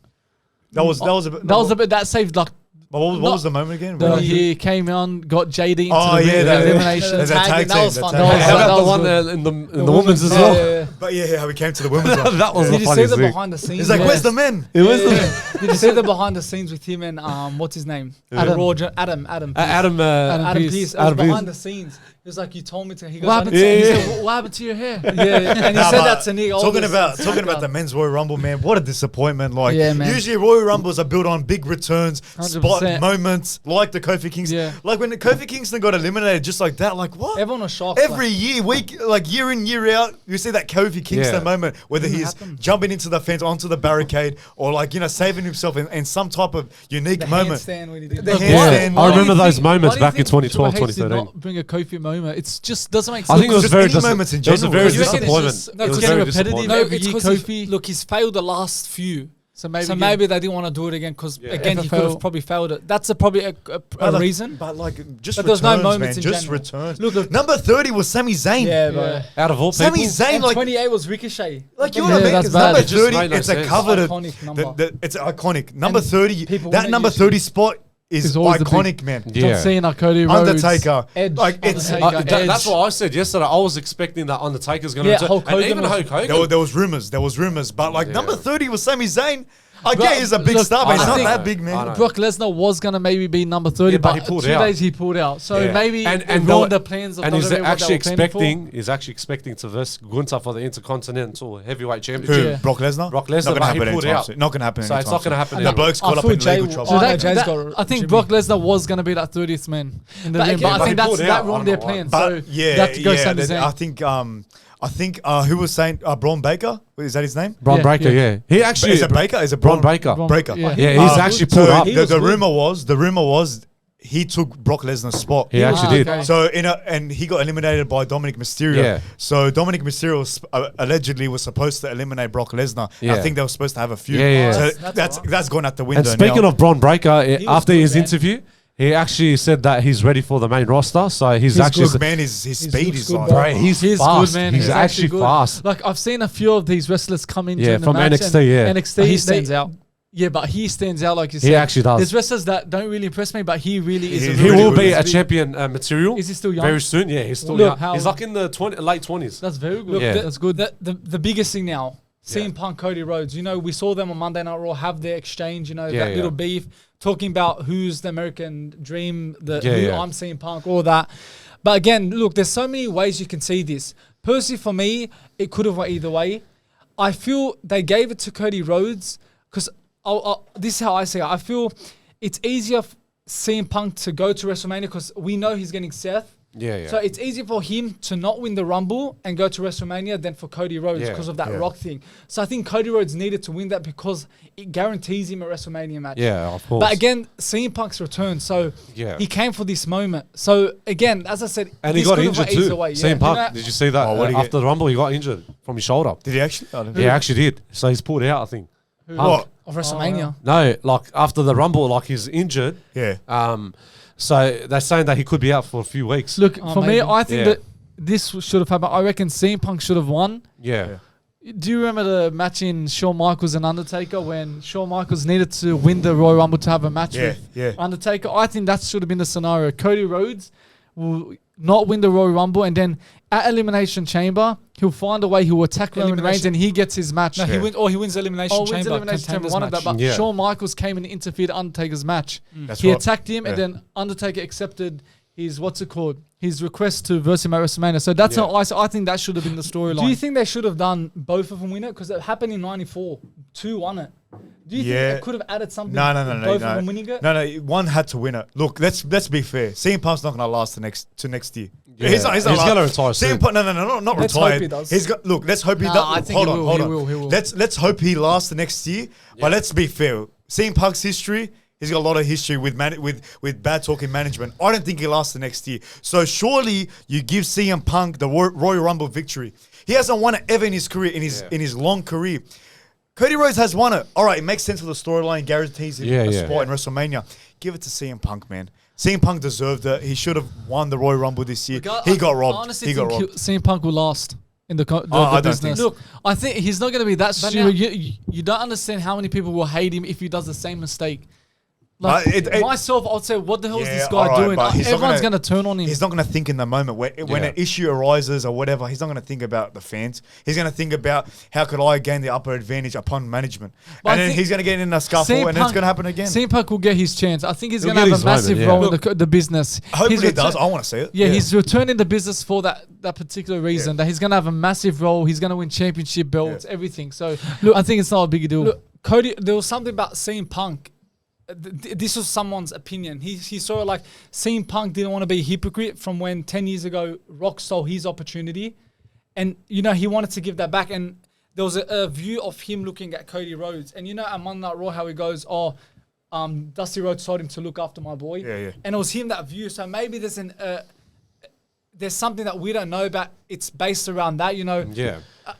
That was a bit.
That saved like.
What was the moment again?
He came on, got JD into
the
elimination.
That was fun.
How about the one in the women's as well?
But how we came to the women's one.
That was
Did you see the behind the scenes?
He's like, where's the men?
Did you see the behind the scenes with him and what's his name? Adam Pearce. Behind the scenes. He was like, you told me to. He goes,
what happened to your hair?
And he said that to Nick.
Talking about the men's Royal Rumble, man. What a disappointment! Like usually Royal Rumbles are built on big returns, 100%. Spot moments, like the Kofi Kingston. Yeah. Like when the Kofi Kingston got eliminated, just like that. Like what?
Everyone was shocked.
Every year, year in year out, you see that Kofi Kingston moment, whether he's jumping into the fence, onto the barricade, or saving himself in some type of unique moment.
Handstand when he did
the handstand.
I remember those moments back in 2012, 2013.
Not bring a Kofi moment. It just doesn't make sense.
I think it was very
moments in general.
It was a very disappointment.
It was getting repetitive.
No, it's because look, he's failed the last few. So maybe they didn't want to do it again because again he could have probably failed it. That's probably a reason.
But just
but
returns,
there's no moments
man.
In
just
general.
returns.
Look,
number 30 was Sami Zayn.
Yeah, bro.
Out of all people,
Sami Zayn,
and 28 was Ricochet.
Like you know what I mean? It's number 30. It's a coveted.
Iconic number.
It's iconic. Number 30. That number 30 spot is iconic, man.
John Cena, Cody Rhodes,
Undertaker,
Edge.
That's what I said yesterday. I was expecting that Undertaker's going to return, and even Hulk Hogan.
There was rumors, but number 30 was Sami Zain. Okay, he's a big star, but he's not that big, man.
Brock Lesnar was going to maybe be number 30, but
he pulled
2
out.
days he pulled out. So maybe and ruined the plans of WWE.
And he's actually expecting to verse Gunther for the Intercontinental Heavyweight Championship.
Who? Brock Lesnar?
Brock Lesnar, but he pulled out.
Not going to happen.
So it's not going to happen.
The bloke's caught up in legal trouble.
I think Brock Lesnar was going to be that 30th man in the ring, but I think that ruined their plans. So they have to go Sami Zayn.
I think who was saying Braun Baker? Is that his name?
Braun Breaker, yeah. He actually
is it Baker? Is it
Braun Breaker?
Breaker.
Yeah, he's actually pulled up.
The rumor was he took Brock Lesnar's spot.
He actually did.
Okay.
So and he got eliminated by Dominic Mysterio.
Yeah.
So Dominic Mysterio allegedly was supposed to eliminate Brock Lesnar.
Yeah.
I think they were supposed to have a feud.
Yeah.
So that's gone out the window.
And speaking of Braun Breaker, after his
man.
interview, he actually said that he's ready for the main roster. So he's actually
good, man. His speed is like,
bro, he's fast.
Good, man.
He's actually fast.
Like I've seen a few of these wrestlers come in during the
from
match
NXT.
NXT,
he stands out.
Yeah, but he stands out like you said.
He actually does.
There's wrestlers that don't really impress me, but he really is.
He will be a champion material.
Is he still young?
Very soon, yeah. He's still young. He's like in the late 20s.
That's very good.
Yeah.
That's good.
The biggest thing now, CM Punk, Cody Rhodes. You know, we saw them on Monday Night Raw have their exchange, you know,
Yeah,
that little beef, talking about who's the American dream, I'm CM Punk, all that. But again, look, there's so many ways you can see this. Personally, for me, it could have went either way. I feel they gave it to Cody Rhodes because this is how I see it. I feel it's easier for CM Punk to go to WrestleMania because we know he's getting Seth. So it's easier for him to not win the Rumble and go to WrestleMania than for Cody Rhodes because of that Rock thing. So I think Cody Rhodes needed to win that because it guarantees him a WrestleMania match.
Yeah, of course.
But again, CM Punk's return, so he came for this moment. So again, as I said,
and he got injured too. CM Punk,
you know,
did you see that? After the Rumble, he got injured from his shoulder.
Did he actually?
He actually did. So he's pulled out, I think.
What?
Of WrestleMania?
No, like after the Rumble, like he's injured. So they're saying that he could be out for a few weeks.
Look, for me, I think that this should have happened. I reckon CM Punk should have won. Do you remember the match in Shawn Michaels and Undertaker when Shawn Michaels needed to win the Royal Rumble to have a match with Undertaker? I think that should have been the scenario. Cody Rhodes will not win the Royal Rumble, and then at Elimination Chamber, he'll find a way. He'll attack Roman Reigns, and he gets his match.
No, he wins Elimination Chamber.
Elimination Chamber, one of that. But Shawn Michaels came and interfered Undertaker's match.
That's
he attacked him, and then Undertaker accepted his his request to verse him at WrestleMania. So that's how I think that should have been the storyline.
Do you think they should have done both of them win it? Because it happened in '94. 2 won it. Do you think they could have added something?
No.
Both of them winning it?
No, one had to win it. Look, let's be fair. CM Punk's not going to last to next year.
Yeah. He's going to retire soon.
CM Punk, no, not
let's
retired.
Hope he does.
Let's hope he does.
I think
hold on.
He will.
Let's hope he lasts the next year. But let's be fair. CM Punk's history. He's got a lot of history with bad talking management. I don't think he lasts the next year. So surely you give CM Punk the Royal Rumble victory. He hasn't won it ever in his career, in his long career. Cody Rhodes has won it. All right, it makes sense for the storyline. Guarantees him a spot in WrestleMania. Give it to CM Punk, man. CM Punk deserved it. He should have won the Royal Rumble this year. He got robbed.
I honestly think CM Punk will last in the business.
Look,
I think he's not going to be that stupid. You don't understand how many people will hate him if he does the same mistake. Like myself, I'd say, what the hell is this guy doing? Everyone's going to turn on him.
He's not going to think in the moment. When an issue arises or whatever, he's not going to think about the fans. He's going to think about how could I gain the upper advantage upon management. And then he's going to get in a scuffle and it's going to happen again.
CM Punk will get his chance. I think he's going to have a massive role in the business.
Hopefully he does. I want to see it.
Yeah, he's returning the business for that particular reason. That he's going to have a massive role. He's going to win championship belts, everything. So look, I think it's not a big deal.
Look, Cody, there was something about CM Punk. This was someone's opinion. He saw it like CM Punk didn't want to be a hypocrite from when 10 years ago Rock stole his opportunity. And, you know, he wanted to give that back. And there was a view of him looking at Cody Rhodes. And, you know, at Monday Night Raw, how he goes, Dusty Rhodes told him to look after my boy. And it was him that view. So maybe there's something that we don't know about. It's based around that, you know.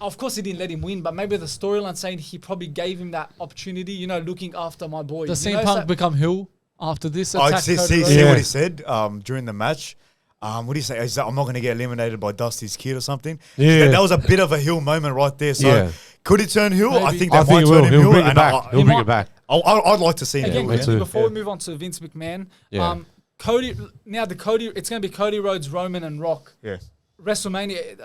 Of course, he didn't let him win, but maybe the storyline saying he probably gave him that opportunity, you know, looking after my boy.
Does CM Punk become heel after this?
See what he said during the match? What do you say? He's like, I'm not going to get eliminated by Dusty's kid or something. That was a bit of a heel moment right there. So could he turn heel? Maybe. I think that might turn him heel.
He'll bring it back.
I'd like to see
that.
Again,
before we move on to Vince McMahon, Cody. Now it's going to be Cody Rhodes, Roman, and Rock. WrestleMania,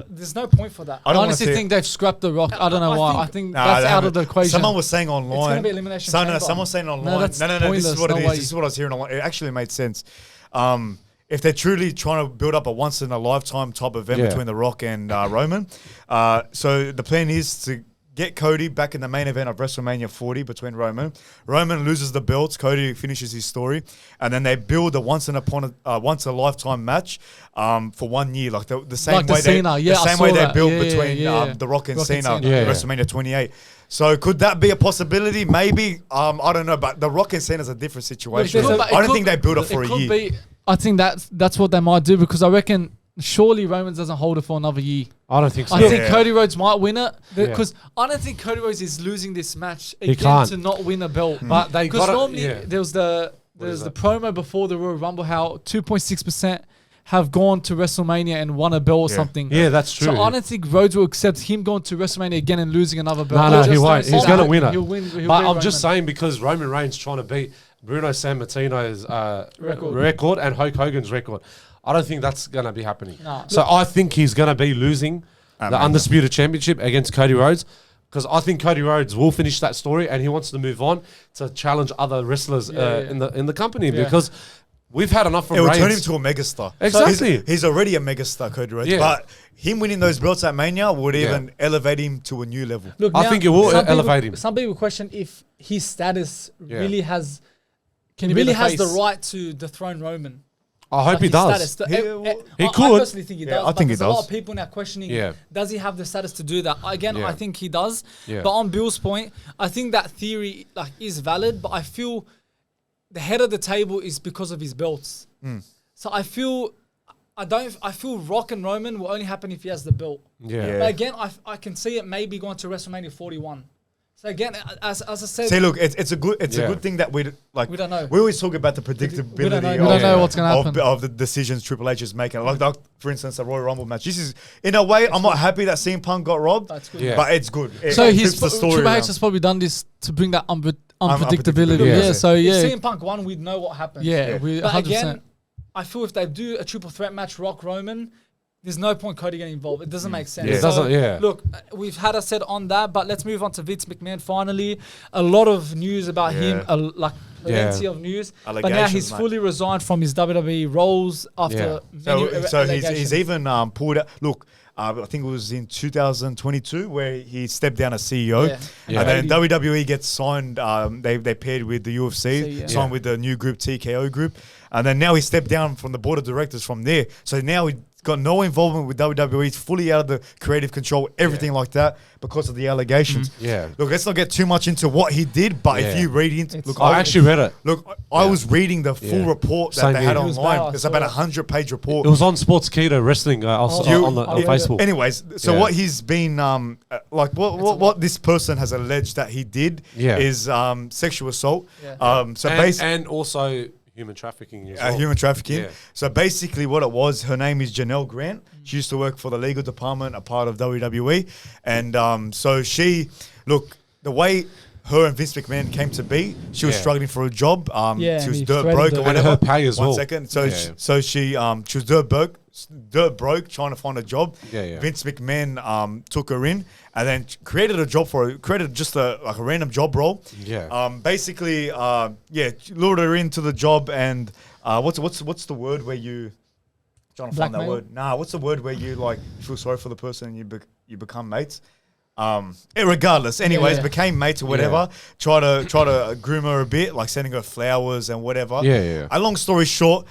there's no point for that.
I honestly think they've scrapped the Rock. I don't know why. I think that's out of the equation.
Someone was saying online.
It's going to be elimination.
Someone was saying online. No. This is what it is. This is what I was hearing online. It actually made sense. If they're truly trying to build up a once in a lifetime type event between The Rock and Roman, so the plan is to get Cody back in the main event of WrestleMania 40 between Roman. Roman loses the belts. Cody finishes his story, and then they build a once in a lifetime match for 1 year, like the same way they built between The Rock and Cena WrestleMania 28. So could that be a possibility? Maybe. I don't know, but The Rock and Cena is a different situation. I don't think they build it for a year.
I think that's what they might do, because I reckon surely Roman doesn't hold it for another year.
I don't think so.
I think Cody Rhodes might win it, because I don't think Cody Rhodes is losing this match again to not win a belt.
But they got
normally there was the promo before the Royal Rumble how 2.6% have gone to WrestleMania and won a belt or something.
Yeah, that's true.
So I don't think Rhodes will accept him going to WrestleMania again and losing another belt.
No, he won't. He's going to win it.
He'll win.
But I'm just saying, because Roman Reigns trying to beat Bruno Sammartino's record and Hulk Hogan's record, I don't think that's going to be happening. No. So I think he's going to be losing the Undisputed Championship against Cody Rhodes. Because I think Cody Rhodes will finish that story, and he wants to move on to challenge other wrestlers in the company because we've had enough from Reigns.
It will turn him to a megastar.
Exactly.
So he's already a megastar, Cody Rhodes. But him winning those belts at Mania would even elevate him to a new level.
Look,
I think it will elevate him.
Some people question if his status really has
the
right to dethrone Roman.
I hope he does.
He could.
I
personally think he does.
I think he
does.
does.
A lot of people now questioning, does he have the status to do that? Again, I think he does.
Yeah.
But on Bill's point, I think that theory is valid, but I feel the head of the table is because of his belts. So I feel Rock and Roman will only happen if he has the belt.
Yeah.
But again, I can see it maybe going to WrestleMania 41. So again, as I said,
see, look, it's a good thing that we
don't know.
We always talk about the predictability.
We don't
know what's going to happen
of the decisions Triple H is making. Like for instance, the Royal Rumble match. This is in a way, I'm not happy that CM Punk got robbed.
That's good.
But it's good.
So Triple H has probably done this to bring that unpredictability.
If
So
CM Punk won, we'd know what happened.
But 100%.
Again, I feel if they do a triple threat match, Rock Roman, there's no point Cody getting involved. It doesn't make sense.
It doesn't.
Look, we've had a set on that, but let's move on to Vince McMahon. Finally, a lot of news about him, plenty of news. But now he's fully resigned from his WWE roles after many
So he's even pulled out. Look, I think it was in 2022 where he stepped down as CEO. And then WWE gets signed. They paired with the UFC, signed with the new group, TKO group. And then now he stepped down from the board of directors from there. So now he got no involvement with WWE. He's fully out of the creative control, everything like that, because of the allegations. Look, let's not get too much into what he did, but if you read into... Look,
I actually read it.
Look, I was reading the full report that they had online. It's about a 100-page report.
It was on Sports Keto Wrestling on Facebook.
Anyways, so what he's been... what this person has alleged that he did is sexual assault.
And also... human trafficking as well.
Human trafficking. So basically what it was, her name is Janelle Grant. She used to work for the legal department, a part of WWE. And so the way her and Vince McMahon came to be, she was struggling for a job. She was dirt broke or whatever.
Her pay as well.
1 second. So she was dirt broke, trying to find a job. Vince McMahon took her in and then created a job for her, created just a random job role. Basically, lured her into the job and what's the word where you trying to find that word? What's the word where you feel sorry for the person and you become mates? Regardless, anyways, became mates or whatever. Try to groom her a bit, like sending her flowers and whatever. A long story short,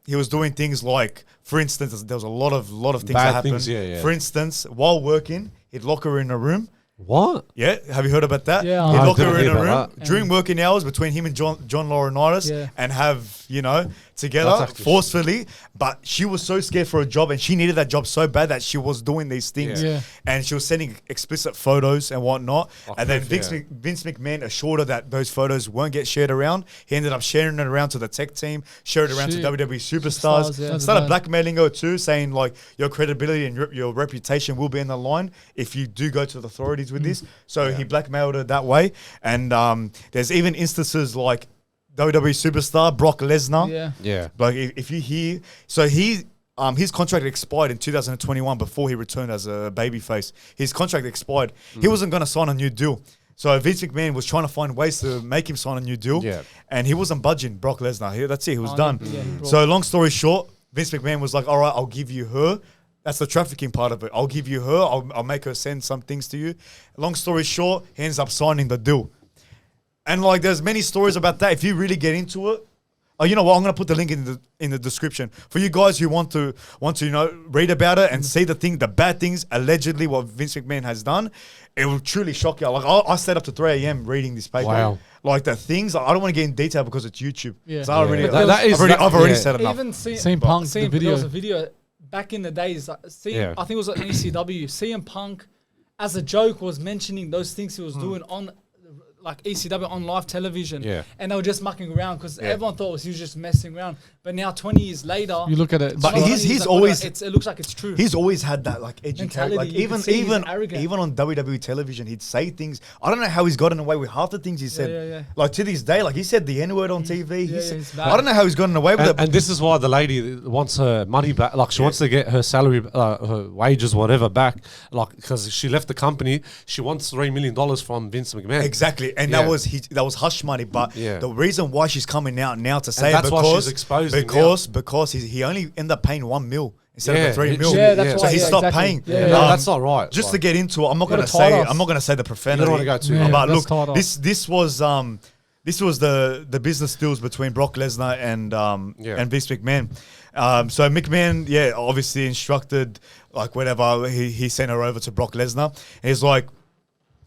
he was doing things like, for instance, there was a lot of things that happened. For instance, while working, he'd lock her in a room.
What?
Yeah, have you heard about that?
Yeah,
he'd lock her in a room during working hours between him and John Laurinaitis and have together forcefully. But she was so scared for a job and she needed that job so bad that she was doing these things. And she was sending explicit photos and whatnot. And then Vince McMahon assured her that those photos won't get shared around. He ended up sharing it around to the tech team, shared it around to WWE superstars. Started blackmailing her too, saying your credibility and your reputation will be in the line if you do go to the authorities with this. So he blackmailed her that way. And there's even instances like WWE superstar Brock Lesnar. Like if you hear, so his contract expired in 2021 before he returned as a babyface. His contract expired. He wasn't going to sign a new deal. So Vince McMahon was trying to find ways to make him sign a new deal. And he wasn't budging Brock Lesnar. That's it. He was done. So long story short, Vince McMahon was like, all right, I'll give you her. That's the trafficking part of it. I'll give you her. I'll make her send some things to you. Long story short, he ends up signing the deal. And there's many stories about that. If you really get into it, you know what? I'm gonna put the link in the description for you guys who want to read about it and see the bad things allegedly what Vince McMahon has done. It will truly shock you. I stayed up to 3 a.m. reading this paper.
Wow.
The things I don't want to get in detail because it's YouTube. So I've already said enough.
Even
CM Punk, the video.
There was a video back in the days. I think it was at ECW. CM Punk, as a joke, was mentioning those things he was doing on like ECW on live television.
Yeah.
And they were just mucking around because everyone thought he was just messing around. But now 20 years later,
you look at it.
But he's always
it looks like it's true.
He's always had that like edgy character. Like even on WWE television, he'd say things. I don't know how he's gotten away with half the things he said. Like to this day, like he said the N-word on TV. I don't know how he's gotten away with it.
And this is why the lady wants her money back. Like she wants to get her salary, her wages, whatever back. Like because she left the company, she wants $3 million from Vince McMahon.
Exactly, and that was hush money. But the reason why she's coming out now to say
that's
it
why she's exposed
because he only ended up paying $1 million instead of $3 million.
Yeah, that's
so
why,
he stopped paying.
That's not right.
Just to get into it, I'm not going to say the profanity.
You don't want to go too.
But look, this was the business deals between Brock Lesnar and Vince McMahon. So McMahon, obviously instructed like whatever he sent her over to Brock Lesnar. And he's like,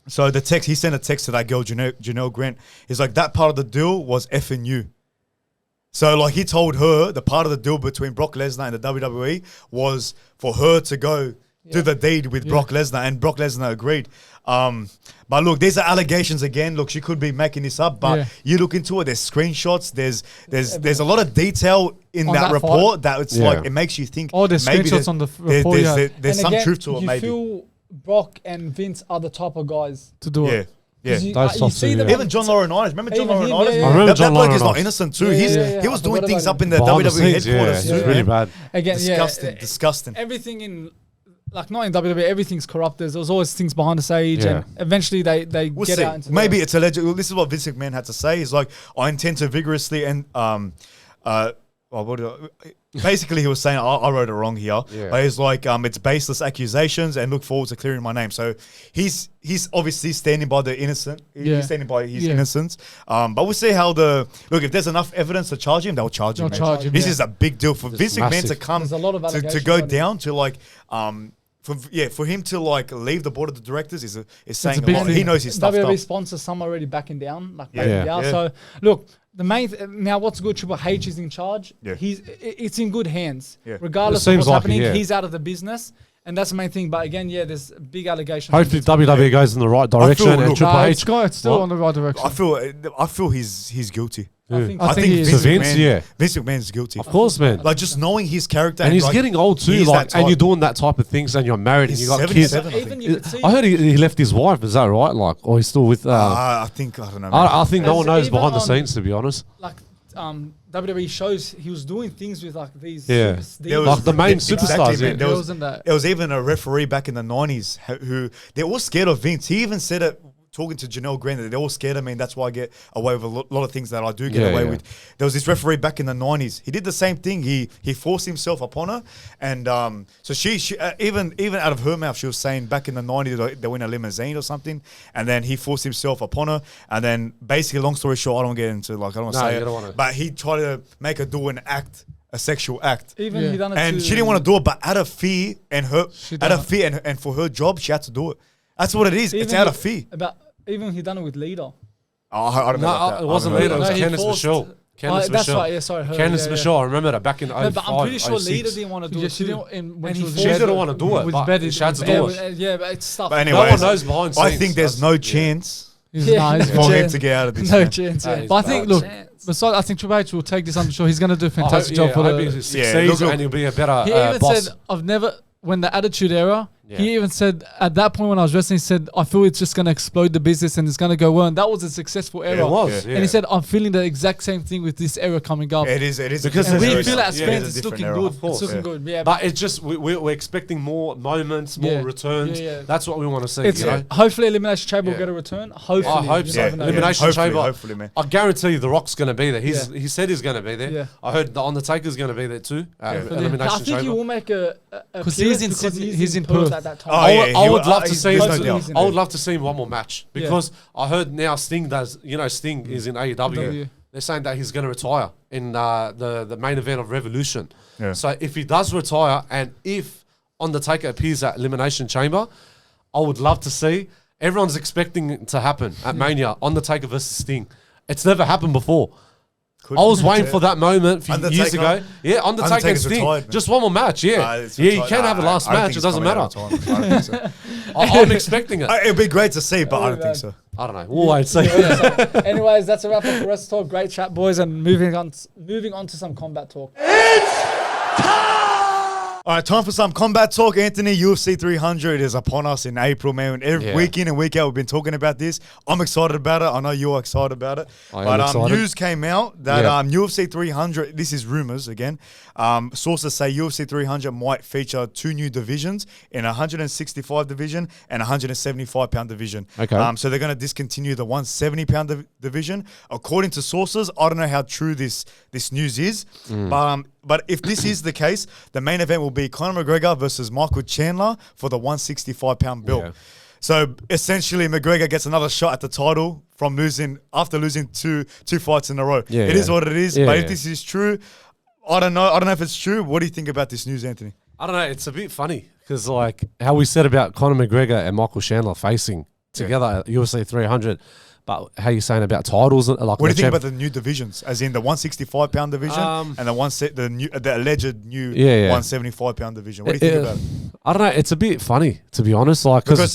so he sent a text to that girl Janelle Grant. He's like, that part of the deal was effing you. So like he told her the part of the deal between Brock Lesnar and the WWE was for her to go do the deed with Brock Lesnar, and Brock Lesnar agreed. But look, there's the allegations again. Look, she could be making this up, but you look into it. There's screenshots. There's a lot of detail in that report that it's like it makes you think.
Oh, there's screenshots on the report.
There's some truth to it.
You
maybe
feel Brock and Vince are the type of guys
to do it.
Yeah.
You see them
even John Laurinaitis. Remember John Laurinaitis?
I remember
that bloke is not innocent too. He was doing things up in the WWE headquarters too.
Really bad.
Again,
disgusting.
Everything in, like not in WWE, everything's corrupt. There's always things behind the sage, and eventually they get out into
maybe it's alleged. This is what Vince McMahon had to say. He's like, I intend to vigorously and basically he was saying I wrote it wrong here. But he's like it's baseless accusations and look forward to clearing my name. So he's obviously standing by the innocent. He's standing by his innocence. But we'll see how if there's enough evidence to charge him, they'll charge him. This is a big deal for Vince McMahon to come to go down to like for him to like leave the board of the directors is saying a lot. He knows his stuff.
WWE sponsors some already backing down, So look, the main now what's good? Triple H is in charge. It's in good hands. Regardless of what's happening, he's out of the business. And that's the main thing. But again, there's big allegations.
Hopefully WWE goes in the right direction and Triple H.
It's still on the right direction.
I feel he's guilty.
I think
Vince McMahon's guilty.
Of course, man.
Like just knowing his character,
and he's getting old too. Like, and you're doing that type of things, and you're married, and you got kids. I heard he left his wife. Is that right? Like, or he's still with?
I don't know.
I think no one knows behind the scenes, to be honest.
Like, WWE shows he was doing things with like these.
Like the main superstars.
There was even a referee back in the 90s who they're all scared of Vince. He even said it. Talking to Janelle Grant, they're all scared of me, and that's why I get away with a lot of things that I do get away with. There was this referee back in the 90s. He did the same thing. He forced himself upon her, and so she even out of her mouth, she was saying back in the 90s they were in a limousine or something, and then he forced himself upon her, and then basically, long story short, I don't get into I don't want to say it, but he tried to make her do a sexual act.
Even he done it
and she didn't want to do it, but out of fear and for her job, she had to do it. That's what it is. It's out of fear.
Even he done it with Lita.
I don't know about that.
It wasn't Lita. It was Candice Michelle.
That's right. Yeah, sorry.
Candice Michelle. I remember that back in 05,
but I'm pretty sure Lita didn't want to do it. She
didn't want to do it. But she had to do it.
Yeah, but it's stuff.
But anyway,
no one knows behind scenes.
I think there's no chance for him to get out of this.
No chance.
But I think, look, besides, I think Triple H will take this. I'm sure he's going to do a fantastic job for
the. And he'll be a better boss.
He even said, when the Attitude Era, he even said at that point when I was wrestling, he said, I feel it's just going to explode the business and it's going to go well. And that was a successful era.
It was.
And he said, I'm feeling the exact same thing with this era coming up.
It is.
Because we feel as fans, it's looking good.
It's looking good. Yeah,
but it's just, we're expecting more moments, more returns. That's what we want to see.
Hopefully Elimination Chamber will get a return. Hopefully.
I hope so. Elimination Chamber.
Hopefully, man.
I guarantee you The Rock's going to be there. He said he's going to be there. I heard The Undertaker's going to be there too. Elimination Chamber.
I think he will make a
because he's in Perth
at that time.
I would love to see. I would love to see him one more match because I heard now Sting does. Sting is in AEW. They're saying that he's going to retire in the main event of Revolution. So if he does retire and if Undertaker appears at Elimination Chamber, I would love to see. Everyone's expecting it to happen at Mania. Undertaker versus Sting. It's never happened before. I was waiting for that moment years ago. Yeah, Undertaker and Sting.
Retired,
just one more match, you can have a last match. It doesn't matter. I'm expecting it.
It'd be great to see, but I don't think so.
I don't know. We'll wait and see.
Anyways, that's a wrap up for Wrestle Talk. Great chat, boys, and moving on to some combat talk.
All right, time for some combat talk. Anthony, UFC 300 is upon us in April, man. Every week in and week out, we've been talking about this. I'm excited about it. I know you're excited about it. But news came out that UFC 300, this is rumors again. Sources say UFC 300 might feature 2 new divisions in a 165 division and 175 pound division.
Okay.
So they're going to discontinue the 170 pound division. According to sources, I don't know how true this news is, but if this is the case, the main event will be Conor McGregor versus Michael Chandler for the 165 pound belt.
Yeah.
So essentially, McGregor gets another shot at the title after losing two fights in a row.
Yeah,
it is what it is.
Yeah,
but if this is true, I don't know. I don't know if it's true. What do you think about this news, Anthony?
I don't know. It's a bit funny because like how we said about Conor McGregor and Michael Chandler facing together at UFC 300. But how you saying about titles? Like,
what do you think about the new divisions, as in the 165 pound division and the alleged new 175 pound division? What do you think about it?
I don't know. It's a bit funny, to be honest. Like,
because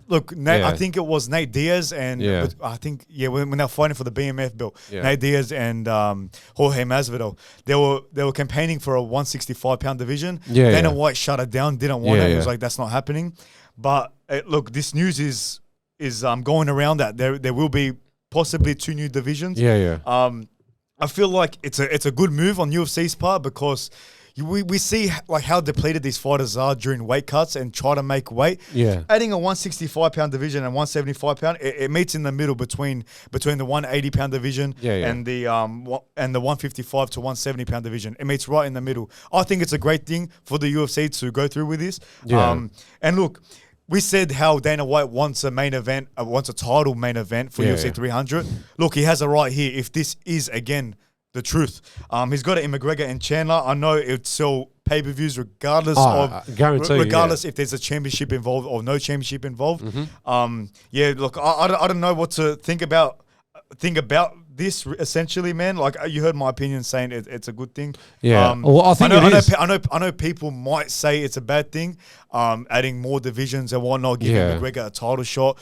look, Nate, I think it was Nate Diaz and I think when they were fighting for the BMF belt, Nate Diaz and Jorge Masvidal, they were campaigning for a 165 pound division. Dana White shut it down, didn't want it. It was like, that's not happening. But look, this news is going around that there will be possibly 2 new divisions. I feel like it's a good move on UFC's part because we see like how depleted these fighters are during weight cuts and try to make weight. Adding a 165 pound division and 175 pound, it meets in the middle between the 180 pound division and the 155 to 170 pound division. It meets right in the middle. I think it's a great thing for the UFC to go through with this. And look, we said how Dana White wants a main event, wants a title main event for UFC 300. Look, he has a right here. If this is, again, the truth. He's got it in McGregor and Chandler. I know it'd sell pay-per-views regardless if there's a championship involved or no championship involved. Look, I don't know what to think about this essentially, man. Like, you heard my opinion saying it's a good thing.
Well, I think
I know people might say it's a bad thing, adding more divisions and whatnot, giving McGregor a title shot.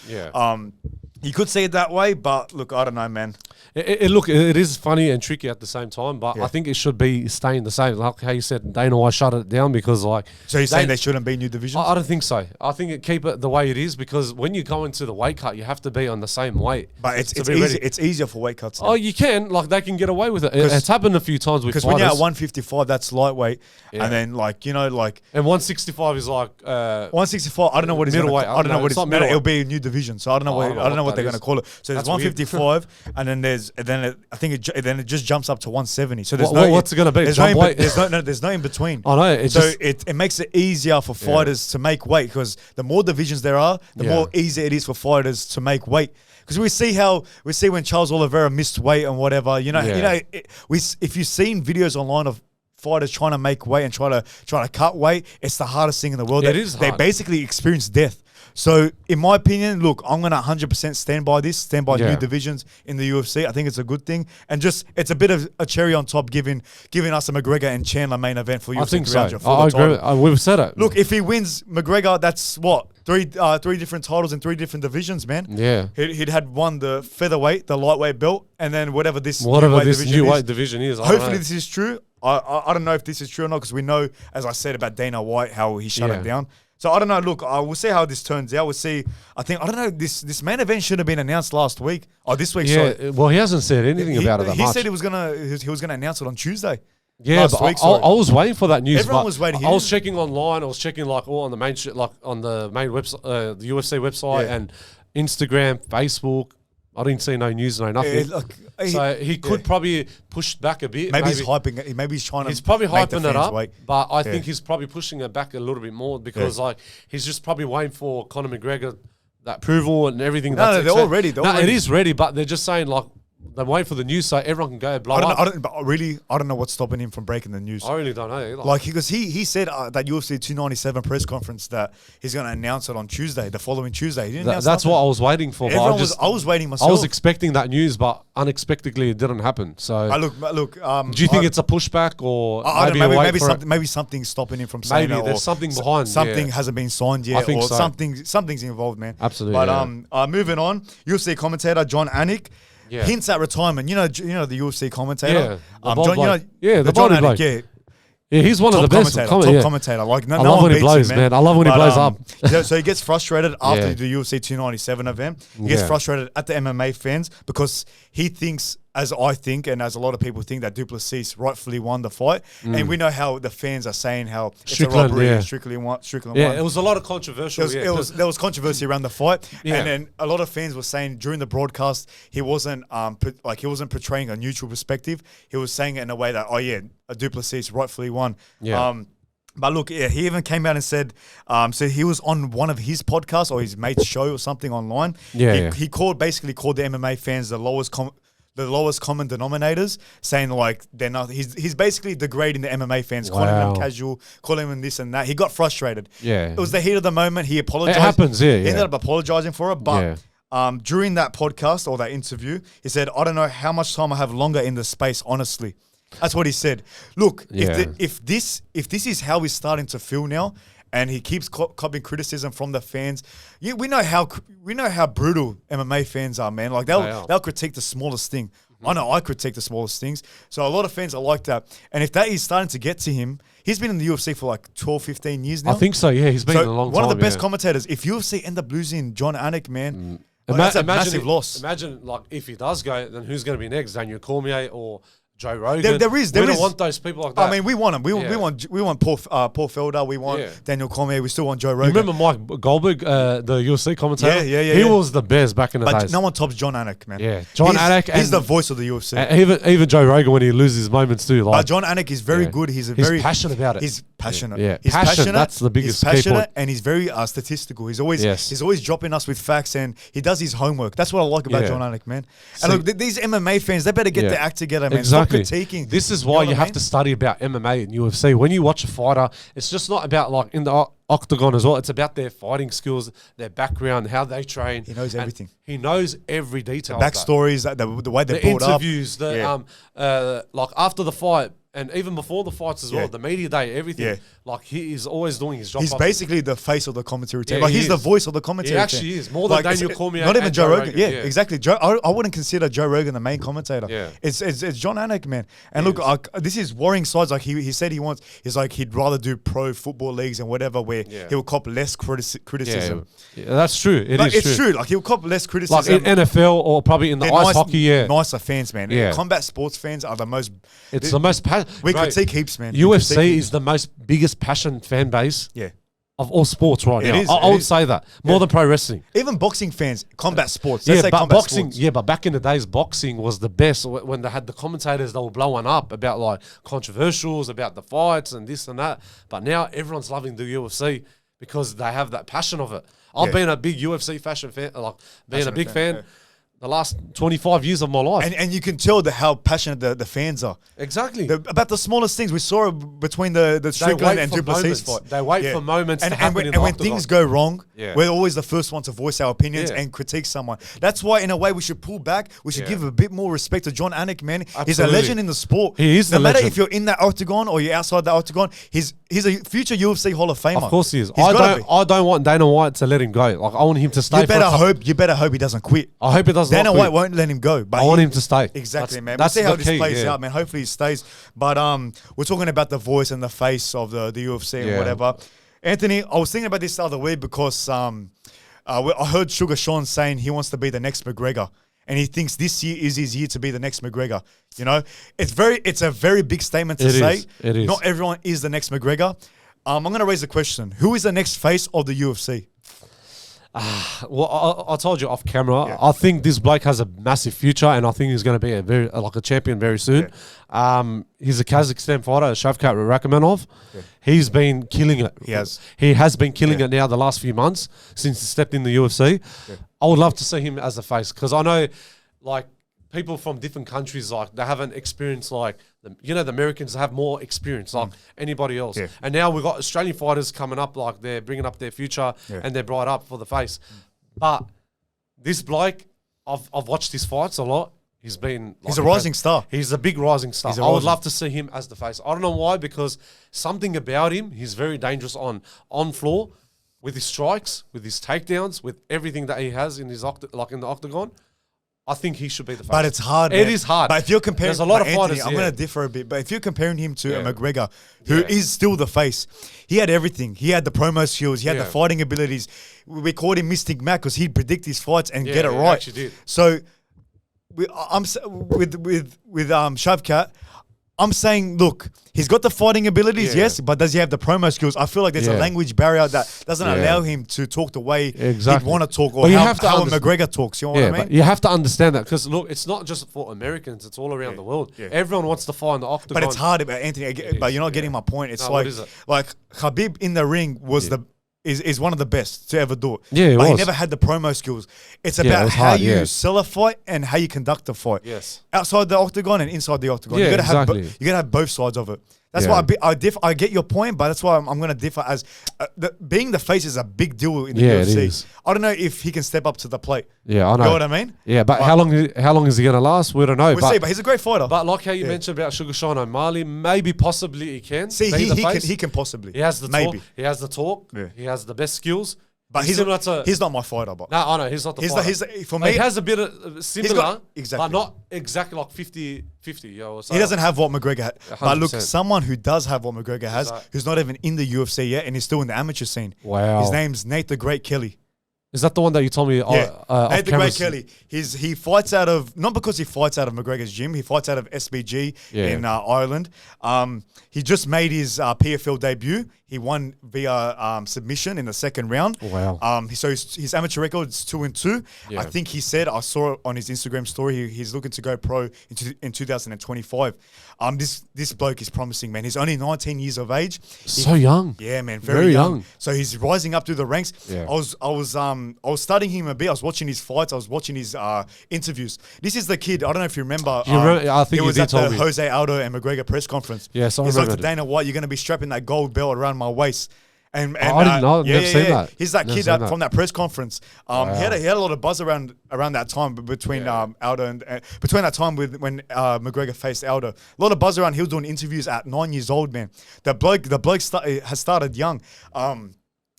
You could say it that way, but look, I don't know, man.
It is funny and tricky at the same time, but I think it should be staying the same. Like how you said, Dana White shut it down because like...
So you're saying they shouldn't be new divisions?
I don't think so. I think keep it the way it is because when you go into the weight cut, you have to be on the same weight.
But it's easier for weight cuts now.
Oh, you can. Like, they can get away with it. It's happened a few times with fighters.
Because when you're at 155, that's lightweight. And then, like, you know, like...
And 165 is like...
165, I don't know what it's
middleweight.
I don't know what it's... It'll be a new division, so I don't know what they're going to call it. So there's 155, and then I think it just jumps up to 170. So there's
what's it going to be?
There's no in between.
I know.
It makes it easier for fighters to make weight because the more divisions there are, the more easier it is for fighters to make weight. Because we see when Charles Oliveira missed weight and whatever. If you've seen videos online of fighters trying to make weight and try to cut weight, it's the hardest thing in the world.
It is hard.
They basically experience death. So, in my opinion, look, I'm going to 100% stand by new divisions in the UFC. I think it's a good thing. And it's a bit of a cherry on top giving us a McGregor and Chandler main event for UFC 300.
I agree. We've said it.
Look, if he wins McGregor, that's what? Three different titles in 3 different divisions, man.
Yeah.
He'd had won the featherweight, the lightweight belt, and then whatever this
new weight division is.
Hopefully this is true. I don't know if this is true or not because we know, as I said, about Dana White, how he shut it down. So I don't know. Look, we'll see how this turns out. We'll see. I don't know. This main event should have been announced last week or this week.
Yeah.
Sorry.
Well, he hasn't said anything about it that much.
He said he was gonna announce it on Tuesday.
Yeah, but I was waiting for that news.
Everyone was waiting.
I was checking online. I was checking like all on the main on the main website, the UFC website and Instagram, Facebook. I didn't see no news, no nothing. So he could probably push back a bit.
Maybe he's hyping it. Maybe he's trying to.
He's probably
make
hyping
the
it up,
wait.
but I think he's probably pushing it back a little bit more because like he's just probably waiting for Conor McGregor that approval and everything.
No, they're all ready.
It is ready, but they're just saying like They're waiting for the news so everyone can go blow
I
up.
I don't know what's stopping him from breaking the news.
I really don't know either.
Like, because he said that UFC 297 press conference that he's going to announce it on Tuesday, the following Tuesday. He didn't announce
that's
nothing.
what I was waiting for.
I was waiting myself.
I was expecting that news, but unexpectedly it didn't happen. So
look. Do
you think it's a pushback or
maybe something's stopping him from saying
maybe
it?
There's something behind.
Something hasn't been signed yet, or
so.
something's involved, man.
Absolutely.
But moving on, UFC commentator Jon Anik. Yeah. Hints at retirement. You know the UFC commentator.
The
Jon Anik.
Yeah. Yeah, he's one of the best
commentator. Like,
I love when he blows, man. I love when he blows up.
So he gets frustrated after the UFC 297 event. He gets frustrated at the MMA fans because he thinks, as I think, and as a lot of people think, that Duplessis rightfully won the fight. And we know how the fans are saying how
Strickland,
it's a robbery. Strickland won.
Yeah, it was a lot of controversial.
There was controversy around the fight, and then a lot of fans were saying during the broadcast he wasn't portraying a neutral perspective. He was saying it in a way that a Duplessis rightfully won. Yeah. But look, he even came out and said, so he was on one of his podcasts or his mate's show or something online. He called the MMA fans the lowest common denominators, saying like they're not. He's basically degrading the MMA fans, calling them casual, calling them this and that. He got frustrated. Yeah, it was the heat of the moment. He apologized.
It happens. He
ended up apologizing for it, but. During that podcast or that interview, he said, "I don't know how much time I have longer in the space, honestly." That's what he said. Look, if this is how he's starting to feel now, and he keeps copying criticism from the fans, we know how brutal MMA fans are, man. Like they'll critique the smallest thing. I know I critique the smallest things. So a lot of fans are like that. And if that is starting to get to him, he's been in the UFC for like 12, 15 years now.
I think so. Yeah, he's been in a long time.
One of the best commentators. If UFC end up losing Jon Anik, man. That's a massive loss.
Imagine, like, if he does go, then who's going to be next? Daniel Cormier or Joe Rogan?
We
don't want those people like that.
I mean, we want them. We want Paul Felder. We want Daniel Cormier. We still want Joe Rogan.
You remember Mike Goldberg, the UFC commentator? Yeah. He was the best back in the days.
No one tops Jon Anik, man.
Yeah, Jon Anik.
He's the voice of the UFC.
Even Joe Rogan when he loses his moments too. Like,
Jon Anik is very good. He's very
passionate about it.
He's passionate.
Yeah.
He's passionate.
That's the biggest
He's passionate
key point.
and he's very statistical. He's always dropping us with facts and he does his homework. That's what I like about Jon Anik, man. And look, these MMA fans, they better get their act together, man.
Exactly.
Stop critiquing.
This is why you have to study about MMA and UFC. When you watch a fighter, it's just not about like in the octagon as well. It's about their fighting skills, their background, how they train.
He knows everything.
He knows every detail.
The backstories, the way they're brought up.
The interviews, like after the fight, and even before the fights as well, the media day, everything. Yeah. Like, he is always doing his job.
He's basically the face of the commentary team. Like, he's the voice of the commentary team.
He actually is. More than Daniel Cormier.
Not even Joe Rogan. Yeah, exactly. I wouldn't consider Joe Rogan the main commentator. Yeah. It's Jon Anik, man. And look, this is warring sides. Like, he said he'd rather do pro football leagues and whatever where he'll cop less criticism.
Yeah, that's true.
It's true. Like, he'll cop less criticism.
Like in NFL or probably in the ice hockey,
nicer fans, man. Yeah. Combat sports fans are the most...
It's the most...
We critique heaps, man.
UFC is the most biggest passion fan base of all sports right now. I would say that. More than pro wrestling.
Even boxing fans, combat sports.
But boxing, but back in the days, boxing was the best. When they had the commentators, they were blowing up about like controversials, about the fights and this and that. But now everyone's loving the UFC because they have that passion of it. I've been a big UFC fashion fan, like being a big fan. Yeah. The last 25 years of my life.
And you can tell how passionate the fans are.
Exactly.
About the smallest things. We saw it between the Strickland and Duplessis fight.
They wait for moments to happen
and when things go wrong, we're always the first one to voice our opinions and critique someone. That's why, in a way, we should pull back. We should give a bit more respect to Jon Anik, man. Absolutely. He's a legend in the sport.
He is the legend.
No matter if you're in that octagon or you're outside the octagon, he's a future UFC Hall of Famer.
Of course he is. I don't want Dana White to let him go. Like, I want him to stay.
You better hope he doesn't quit.
I hope he doesn't.
Dana White won't let him go. But
I want him to stay.
Exactly, man. We'll see how this plays out, man. Hopefully he stays. But we're talking about the voice and the face of the UFC and whatever. Anthony, I was thinking about this the other week because I heard Sugar Sean saying he wants to be the next McGregor. And he thinks this year is his year to be the next McGregor. You know, it's a very big statement to say.
It is.
Not everyone is the next McGregor. I'm going to raise a question. Who is the next face of the UFC?
Well, I told you off camera. Yeah. I think this bloke has a massive future, and I think he's going to be a champion very soon. Yeah. He's a Kazakhstan fighter, Shavkat Rakhmonov. Yeah. He's been killing it. He has been killing it now the last few months since he stepped in the UFC. Yeah. I would love to see him as a face because I know, like, people from different countries, like they haven't experienced the Americans have more experience like anybody else. Yeah. And now we've got Australian fighters coming up, like they're bringing up their future and they're bright up for the face. But this bloke, I've watched his fights a lot. He's been...
he's a rising star.
He's a big rising star. I would love to see him as the face. I don't know why, because something about him, he's very dangerous on floor with his strikes, with his takedowns, with everything that he has in his in the octagon. I think he should be the face.
But it's hard.
It is hard.
But if you're comparing...
There's a lot of fighters,
I'm going to differ a bit. But if you're comparing him to a McGregor, who is still the face, he had everything. He had the promo skills. He had the fighting abilities. We called him Mystic Mac because he'd predict his fights and get it right.
Actually did.
So... with Shavkat, I'm saying, look, he's got the fighting abilities, yes, but does he have the promo skills? I feel like there's a language barrier that doesn't allow him to talk the way he'd want to talk, or how McGregor talks. You know what I mean?
But you have to understand that, because look, it's not just for Americans; it's all around the world. Yeah. Everyone wants to fight in the octagon.
But it's hard, Anthony. But you're not getting my point. It's like Khabib in the ring was is one of the best to ever do it.
Yeah,
but he never had the promo skills. It's about how you sell a fight and how you conduct a fight.
Yes.
Outside the octagon and inside the octagon.
Yeah,
you gotta have both sides of it. That's why I get your point, but that's why I'm going to differ as being the face is a big deal in the UFC. It is. I don't know if he can step up to the plate.
Yeah, I know.
You know what I mean?
Yeah, but how long is he going to last? We don't know.
We'll see, but he's a great fighter.
But like how you mentioned about Sugar Sean O'Malley, maybe possibly he can.
See, he can possibly.
He has the talk. He has the talk. Yeah. He has the best skills.
But he's not my fighter. But
no, I know he's not the fighter.
For me,
he has a bit of similar, but not exactly like 50-50. He
doesn't have what McGregor had. 100%. But look, someone who does have what McGregor has, who's not even in the UFC yet, and he's still in the amateur scene.
Wow.
His name's Nate the Great Kelly.
Is that the one that you told me?
Yeah, Nate the Great Kelly. He fights out of, not because he fights out of McGregor's gym, he fights out of SBG in Ireland. He just made his PFL debut. He won via submission in the second round.
Wow.
So his amateur record is 2-2. Yeah. I think he said, I saw it on his Instagram story, he's looking to go pro in 2025. This bloke is promising, man. He's only 19 years of age.
So young.
Yeah, man. Very young. So he's rising up through the ranks. Yeah. I was studying him a bit. I was watching his fights. I was watching his interviews. This is the kid. I don't know if you remember.
I think
he was at the Jose Aldo and McGregor press conference.
Yes, I
remember. He's like to Dana White, you're going to be strapping that gold belt around my waist. And
I didn't know. Never seen that.
He's that kid from that press conference. He had a lot of buzz around that time between Aldo and between that time when McGregor faced Aldo. A lot of buzz around. He was doing interviews at 9 years old, man. The bloke has started young.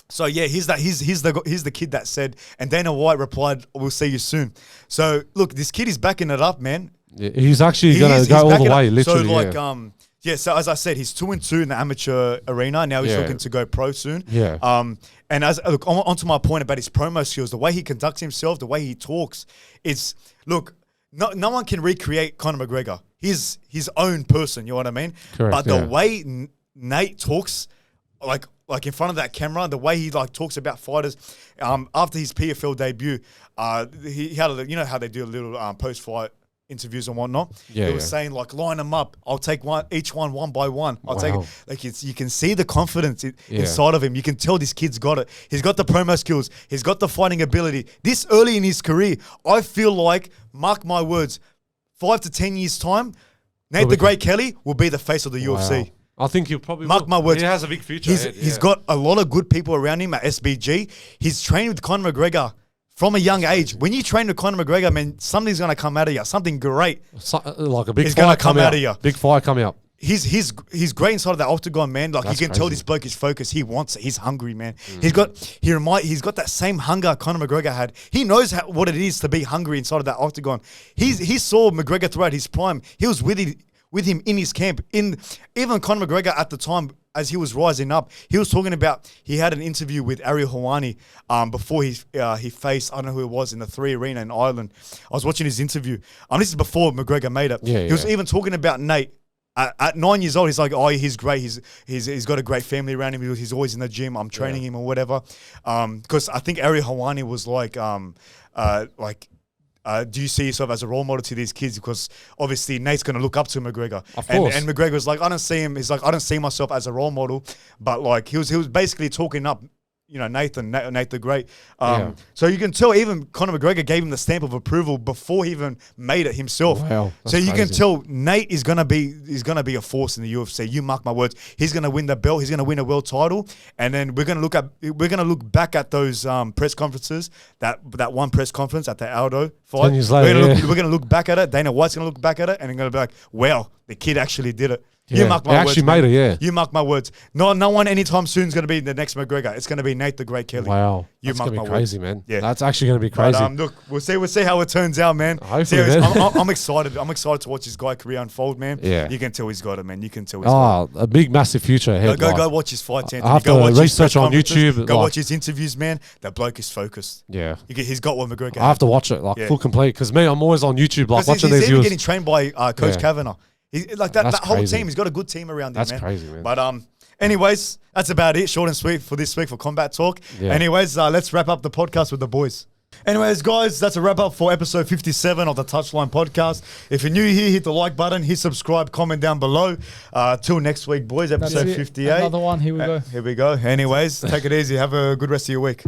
So yeah, he's the kid that said, and Dana White replied, "We'll see you soon." So look, this kid is backing it up, man.
Yeah, he's actually going to go all the way, literally.
So so as I said, he's 2-2 in the amateur arena. Now he's looking to go pro soon.
Yeah.
And onto my point about his promo skills, the way he conducts himself, the way he talks, no one can recreate Conor McGregor. He's his own person. You know what I mean?
Correct.
But the way Nate talks, like in front of that camera, the way he talks about fighters, after his PFL debut, he had how they do a little post-fight interviews and whatnot.
Yeah,
he was saying line them up. I'll take each one by one. I'll take it. You can see the confidence inside of him. You can tell this kid's got it. He's got the promo skills. He's got the fighting ability. This early in his career, I feel like, mark my words, 5 to 10 years time, Nate the Great Kelly will be the face of the UFC.
I think he'll probably
mark my words.
He has a big future.
He's got a lot of good people around him at SBG. He's trained with Conor McGregor from a young age. When you train with Conor McGregor, man, something's going to come out of you. Something great.
Like a big fire come out of you. Big fire coming up.
He's great inside of that octagon, man. Like, you can tell this bloke is focused. He wants it. He's hungry, man. He's got that same hunger Conor McGregor had. He knows what it is to be hungry inside of that octagon. He saw McGregor throughout his prime. He was with him in his camp. Even Conor McGregor at the time, as he was rising up, he was talking about, he had an interview with Ariel Helwani before he faced, I don't know who it was, in the 3 Arena in Ireland. I was watching his interview. This is before McGregor made it. He was even talking about Nate. At 9 years old, he's like, oh, he's great. He's got a great family around him. He's always in the gym. I'm training him or whatever. Because I think Ariel Helwani was do you see yourself as a role model to these kids? Because obviously Nate's going to look up to McGregor.
Of course.
And McGregor's like, I don't see him. He's like, I don't see myself as a role model. But he was basically talking up, Nate the Great. So you can tell even Conor McGregor gave him the stamp of approval before he even made it himself.
Wow,
so you can tell Nate is gonna be a force in the UFC. You mark my words. He's gonna win the belt. He's gonna win a world title. And then we're gonna look back at those press conferences. That one press conference at the Aldo fight.
10 years later,
we're gonna look back at it. Dana White's gonna look back at it, and they're gonna be like, "Wow, the kid actually did it."
Yeah.
You mark my words.
Actually made it, yeah.
You mark my words. No one anytime soon is going to be the next McGregor. It's going to be Nate the Great Kelly.
Wow.
You
That's
mark
going to
my
be crazy,
words.
man.
Yeah.
That's actually going to be crazy.
But, look, we'll see how it turns out, man.
Hopefully, man.
I'm excited. I'm excited to watch his guy career unfold, man.
Yeah.
You can tell he's got it, man. You can tell he's got it.
A big, massive future ahead.
Go watch his fights, Anthony.
I have
go
to
watch his
research
press
on YouTube.
Go watch his interviews, man. That bloke is focused.
Yeah.
He's got what McGregor
I have to watch it, full complete. Because I'm always on YouTube, watching these
he's even
videos.
getting trained by Coach Kavanagh. That whole
crazy.
team, he's got a good team around him, man.
That's crazy, man.
But anyways, that's about it. Short and sweet for this week for Combat Talk.
Yeah.
Anyways, let's wrap up the podcast with the boys. Anyways, guys, that's a wrap up for episode 57 of the Touchline Podcast. If you're new here, hit the like button, hit subscribe, comment down below. Till next week, boys, episode 58.
Another one. Here we go.
Here we go. Anyways, take it easy. Have a good rest of your week.